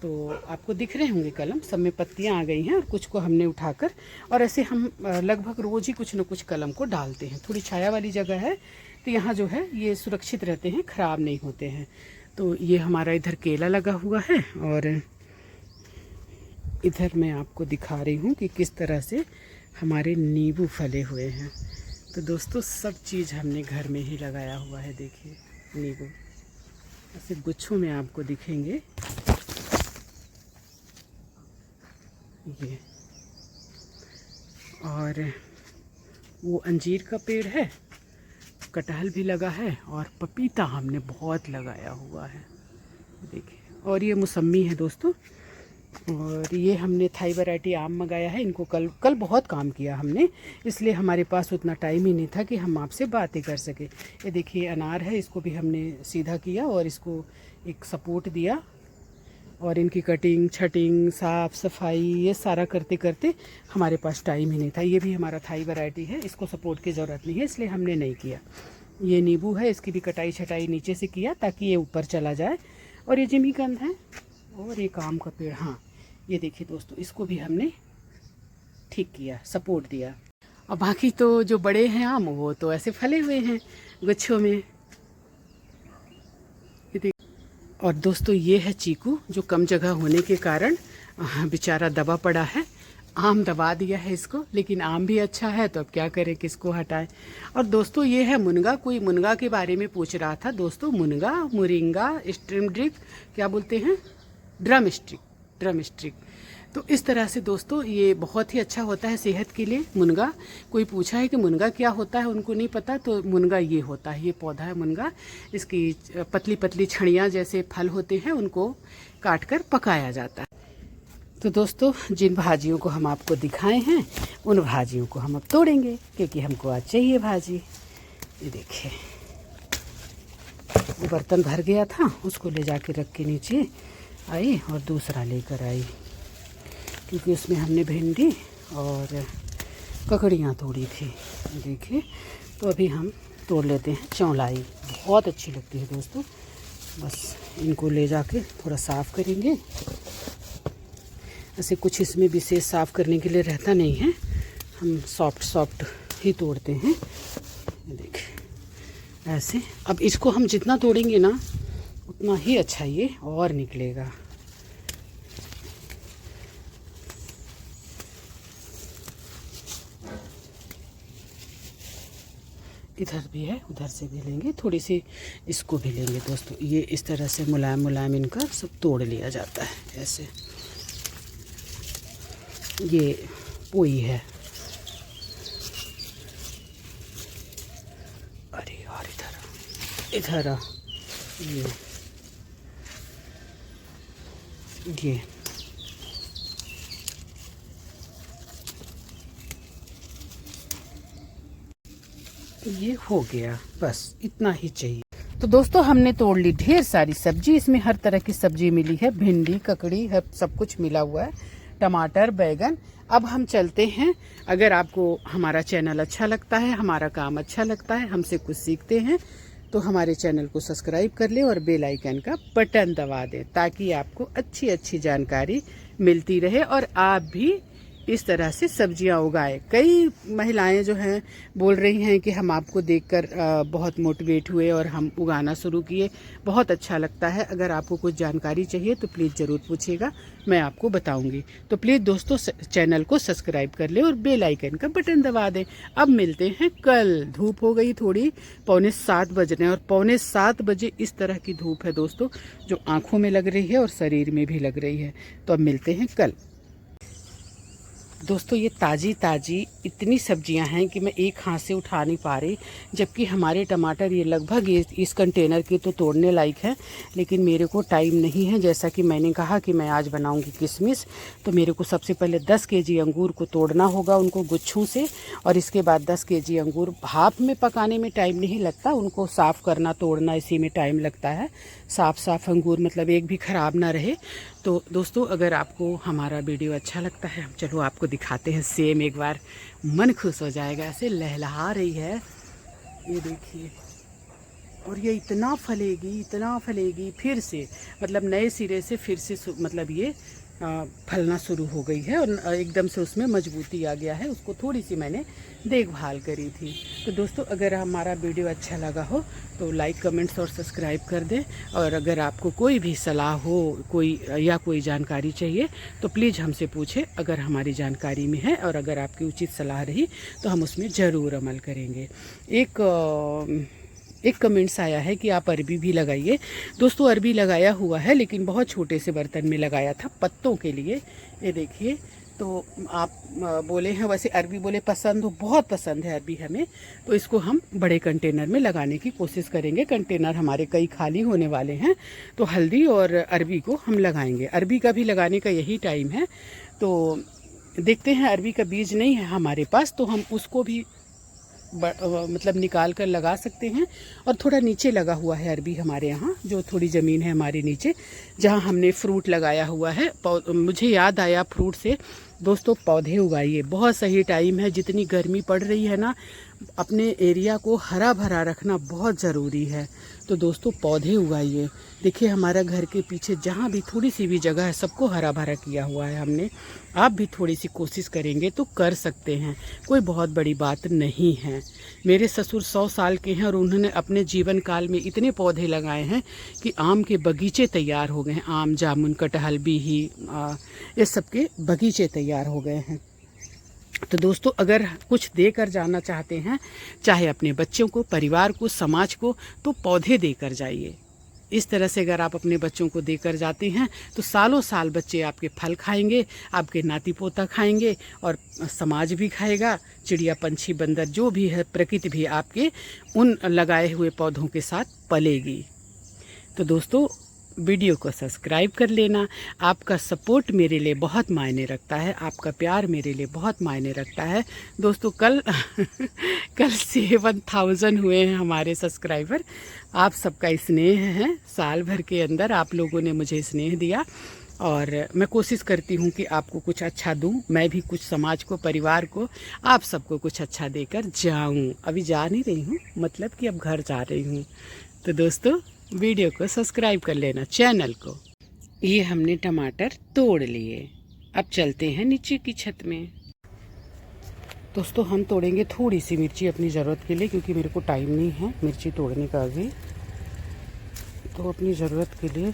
तो आपको दिख रहे होंगे कलम, सब में पत्तियाँ आ गई हैं और कुछ को हमने उठाकर, और ऐसे हम लगभग रोज़ ही कुछ न कुछ कलम को डालते हैं। थोड़ी छाया वाली जगह है तो यहाँ जो है ये सुरक्षित रहते हैं, ख़राब नहीं होते हैं। तो ये हमारा इधर केला लगा हुआ है और इधर मैं आपको दिखा रही हूँ कि किस तरह से हमारे नींबू फले हुए हैं। तो दोस्तों सब चीज़ हमने घर में ही लगाया हुआ है। देखिए नींबू ऐसे गुच्छों में आपको दिखेंगे ये, और वो अंजीर का पेड़ है, कटहल भी लगा है और पपीता हमने बहुत लगाया हुआ है देखिए। और ये मौसम्मी है दोस्तों, और ये हमने थाई वैरायटी आम मंगाया है। इनको कल बहुत काम किया हमने, इसलिए हमारे पास उतना टाइम ही नहीं था कि हम आपसे बातें कर सके। ये देखिए अनार है, इसको भी हमने सीधा किया और इसको एक सपोर्ट दिया और इनकी कटिंग छटिंग साफ़ सफाई ये सारा करते करते हमारे पास टाइम ही नहीं था। ये भी हमारा थाई वैरायटी है, इसको सपोर्ट की ज़रूरत नहीं है इसलिए हमने नहीं किया। ये नींबू है, इसकी भी कटाई छटाई नीचे से किया ताकि ये ऊपर चला जाए। और ये जिमीकंद है और एक आम का पेड़, हाँ ये देखिए दोस्तों, इसको भी हमने ठीक किया, सपोर्ट दिया। और बाकी तो जो बड़े हैं आम वो तो ऐसे फले हुए हैं गुच्छों में। और दोस्तों ये है चीकू जो कम जगह होने के कारण बेचारा दबा पड़ा है। आम दबा दिया है इसको, लेकिन आम भी अच्छा है तो अब क्या करें, किसको हटाएं। और दोस्तों ये है मुनगा, कोई मुनगा के बारे में पूछ रहा था दोस्तों। मुनगा, मुरिंगा, स्ट्रीम ड्रिप क्या बोलते हैं, ड्रम स्टिक। तो इस तरह से दोस्तों ये बहुत ही अच्छा होता है सेहत के लिए मुनगा। कोई पूछा है कि मुनगा क्या होता है, उनको नहीं पता, तो मुनगा ये होता है, ये पौधा है मुनगा। इसकी पतली पतली छड़ियाँ जैसे फल होते हैं उनको काट कर पकाया जाता है। तो दोस्तों जिन भाजियों को हम आपको दिखाए हैं उन भाजियों को हम अब तोड़ेंगे, क्योंकि हमको आज चाहिए भाजी। ये देखिए, वो बर्तन भर गया था, उसको ले जाके रख के नीचे आई और दूसरा लेकर आई, क्योंकि उसमें हमने भिंडी और ककड़ियाँ तोड़ी थी। देखिए, तो अभी हम तोड़ लेते हैं चौलाई, बहुत अच्छी लगती है दोस्तों। बस इनको ले जाके थोड़ा साफ़ करेंगे। ऐसे कुछ इसमें विशेष साफ़ करने के लिए रहता नहीं है, हम सॉफ्ट ही तोड़ते हैं। देखिए ऐसे, अब इसको हम जितना तोड़ेंगे ना उतना ही अच्छा ये और निकलेगा। इधर भी है, उधर से भी लेंगे, थोड़ी सी इसको भी लेंगे दोस्तों। ये इस तरह से मुलायम मुलायम इनका सब तोड़ लिया जाता है ऐसे। ये पोई है, अरे यार इधर आ, ये हो गया, बस इतना ही चाहिए। तो दोस्तों हमने तोड़ ली ढेर सारी सब्जी, इसमें हर तरह की सब्जी मिली है, भिंडी ककड़ी हर सब कुछ मिला हुआ है, टमाटर बैगन। अब हम चलते हैं। अगर आपको हमारा चैनल अच्छा लगता है, हमारा काम अच्छा लगता है, हमसे कुछ सीखते हैं, तो हमारे चैनल को सब्सक्राइब कर लें और बेल आइकन का बटन दबा दें, ताकि आपको अच्छी अच्छी जानकारी मिलती रहे और आप भी इस तरह से सब्जियां उगाएं। कई महिलाएं जो हैं बोल रही हैं कि हम आपको देखकर बहुत मोटिवेट हुए और हम उगाना शुरू किए। बहुत अच्छा लगता है। अगर आपको कुछ जानकारी चाहिए तो प्लीज़ ज़रूर पूछिएगा, मैं आपको बताऊंगी। तो प्लीज़ दोस्तों चैनल को सब्सक्राइब कर लें और बेल आइकन का बटन दबा दें। अब मिलते हैं कल। धूप हो गई थोड़ी, 6:45 बज रहे हैं और 6:45 बजे इस तरह की धूप है दोस्तों, जो आँखों में लग रही है और शरीर में भी लग रही है। तो अब मिलते हैं कल। दोस्तों ये ताज़ी इतनी सब्जियां हैं कि मैं एक हाथ से उठा नहीं पा रही, जबकि हमारे टमाटर ये लगभग इस कंटेनर के तो तोड़ने लायक है, लेकिन मेरे को टाइम नहीं है। जैसा कि मैंने कहा कि मैं आज बनाऊंगी किशमिश, तो मेरे को सबसे पहले 10 केजी अंगूर को तोड़ना होगा उनको गुच्छों से, और इसके बाद 10 केजी अंगूर भाप में पकाने में टाइम नहीं लगता, उनको साफ़ करना तोड़ना इसी में टाइम लगता है। साफ़ अंगूर मतलब एक भी ख़राब ना रहे। तो दोस्तों अगर आपको हमारा वीडियो अच्छा लगता है, चलो आपको दिखाते हैं सेम, एक बार मन खुश हो जाएगा। ऐसे लहलहा रही है, ये देखिए, और ये इतना फलेगी फिर से, मतलब नए सिरे से फिर से मतलब ये फलना शुरू हो गई है और एकदम से उसमें मजबूती आ गया है। उसको थोड़ी सी मैंने देखभाल करी थी। तो दोस्तों अगर हमारा वीडियो अच्छा लगा हो तो लाइक कमेंट्स और सब्सक्राइब कर दें, और अगर आपको कोई भी सलाह हो कोई जानकारी चाहिए तो प्लीज़ हमसे पूछें, अगर हमारी जानकारी में है, और अगर आपकी उचित सलाह रही तो हम उसमें ज़रूर अमल करेंगे। एक कमेंट्स आया है कि आप अरबी भी लगाइए। दोस्तों अरबी लगाया हुआ है, लेकिन बहुत छोटे से बर्तन में लगाया था पत्तों के लिए। ये देखिए, तो आप बोले हैं, वैसे अरबी बोले पसंद हो, बहुत पसंद है अरबी हमें, तो इसको हम बड़े कंटेनर में लगाने की कोशिश करेंगे। कंटेनर हमारे कई खाली होने वाले हैं, तो हल्दी और अरबी को हम लगाएंगे। अरबी का भी लगाने का यही टाइम है, तो देखते हैं। अरबी का बीज नहीं है हमारे पास, तो हम उसको भी मतलब निकाल कर लगा सकते हैं। और थोड़ा नीचे लगा हुआ है अरबी हमारे यहाँ, जो थोड़ी ज़मीन है हमारे नीचे, जहाँ हमने फ्रूट लगाया हुआ है। मुझे याद आया फ्रूट से, दोस्तों पौधे उगाइए, बहुत सही टाइम है। जितनी गर्मी पड़ रही है ना, अपने एरिया को हरा भरा रखना बहुत ज़रूरी है। तो दोस्तों पौधे उगाइए। देखिए हमारा घर के पीछे जहाँ भी थोड़ी सी भी जगह है, सबको हरा भरा किया हुआ है हमने। आप भी थोड़ी सी कोशिश करेंगे तो कर सकते हैं, कोई बहुत बड़ी बात नहीं है। मेरे ससुर 100 साल के हैं और उन्होंने अपने जीवन काल में इतने पौधे लगाए हैं कि आम के बगीचे तैयार हो गए हैं। आम, जामुन, कटहल, बीही, ये सब के बगीचे तैयार हो गए हैं। तो दोस्तों अगर कुछ देकर जाना चाहते हैं, चाहे अपने बच्चों को, परिवार को, समाज को, तो पौधे देकर जाइए। इस तरह से अगर आप अपने बच्चों को देकर जाते हैं तो सालों साल बच्चे आपके फल खाएंगे, आपके नाती पोता खाएंगे और समाज भी खाएगा। चिड़िया पंछी बंदर जो भी है, प्रकृति भी आपके उन लगाए हुए पौधों के साथ पलेगी। तो दोस्तों वीडियो को सब्सक्राइब कर लेना। आपका सपोर्ट मेरे लिए बहुत मायने रखता है, आपका प्यार मेरे लिए बहुत मायने रखता है। दोस्तों कल 7,000 हुए हैं हमारे सब्सक्राइबर। आप सबका स्नेह है, साल भर के अंदर आप लोगों ने मुझे स्नेह दिया और मैं कोशिश करती हूँ कि आपको कुछ अच्छा दूँ। मैं भी कुछ समाज को, परिवार को, आप सबको कुछ अच्छा देकर जाऊँ। अभी जा नहीं रही हूँ, मतलब कि अब घर जा रही हूँ। तो दोस्तों वीडियो को सब्सक्राइब कर लेना, चैनल को। ये हमने टमाटर तोड़ लिए, अब चलते हैं नीचे की छत में। दोस्तों हम तोड़ेंगे थोड़ी सी मिर्ची अपनी ज़रूरत के लिए, क्योंकि मेरे को टाइम नहीं है मिर्ची तोड़ने का अभी। तो अपनी ज़रूरत के लिए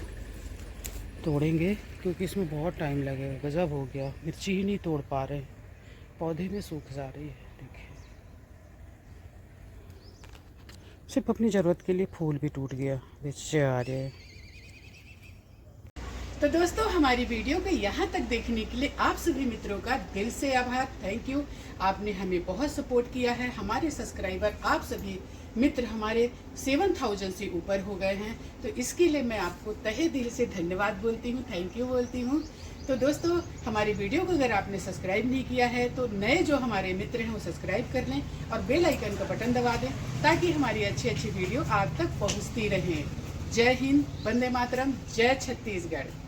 तोड़ेंगे, क्योंकि इसमें बहुत टाइम लगेगा। गजब हो गया, मिर्ची ही नहीं तोड़ पा रहे, पौधे में सूख जा रही है। देखिए सिर्फ अपनी ज़रूरत के लिए फूल भी टूट गया, बेचे आ रहे हैं। तो दोस्तों हमारी वीडियो को यहाँ तक देखने के लिए आप सभी मित्रों का दिल से आभार, थैंक यू। आपने हमें बहुत सपोर्ट किया है। हमारे सब्सक्राइबर आप सभी मित्र हमारे 7,000 से ऊपर हो गए हैं, तो इसके लिए मैं आपको तहे दिल से धन्यवाद बोलती हूँ, थैंक यू बोलती हूँ। तो दोस्तों हमारी वीडियो को अगर आपने सब्सक्राइब नहीं किया है तो नए जो हमारे मित्र हैं वो सब्सक्राइब कर लें और बेल आइकन का बटन दबा दें, ताकि हमारी अच्छी अच्छी वीडियो आप तक पहुँचती रहें। जय हिंद, वंदे मातरम, जय छत्तीसगढ़।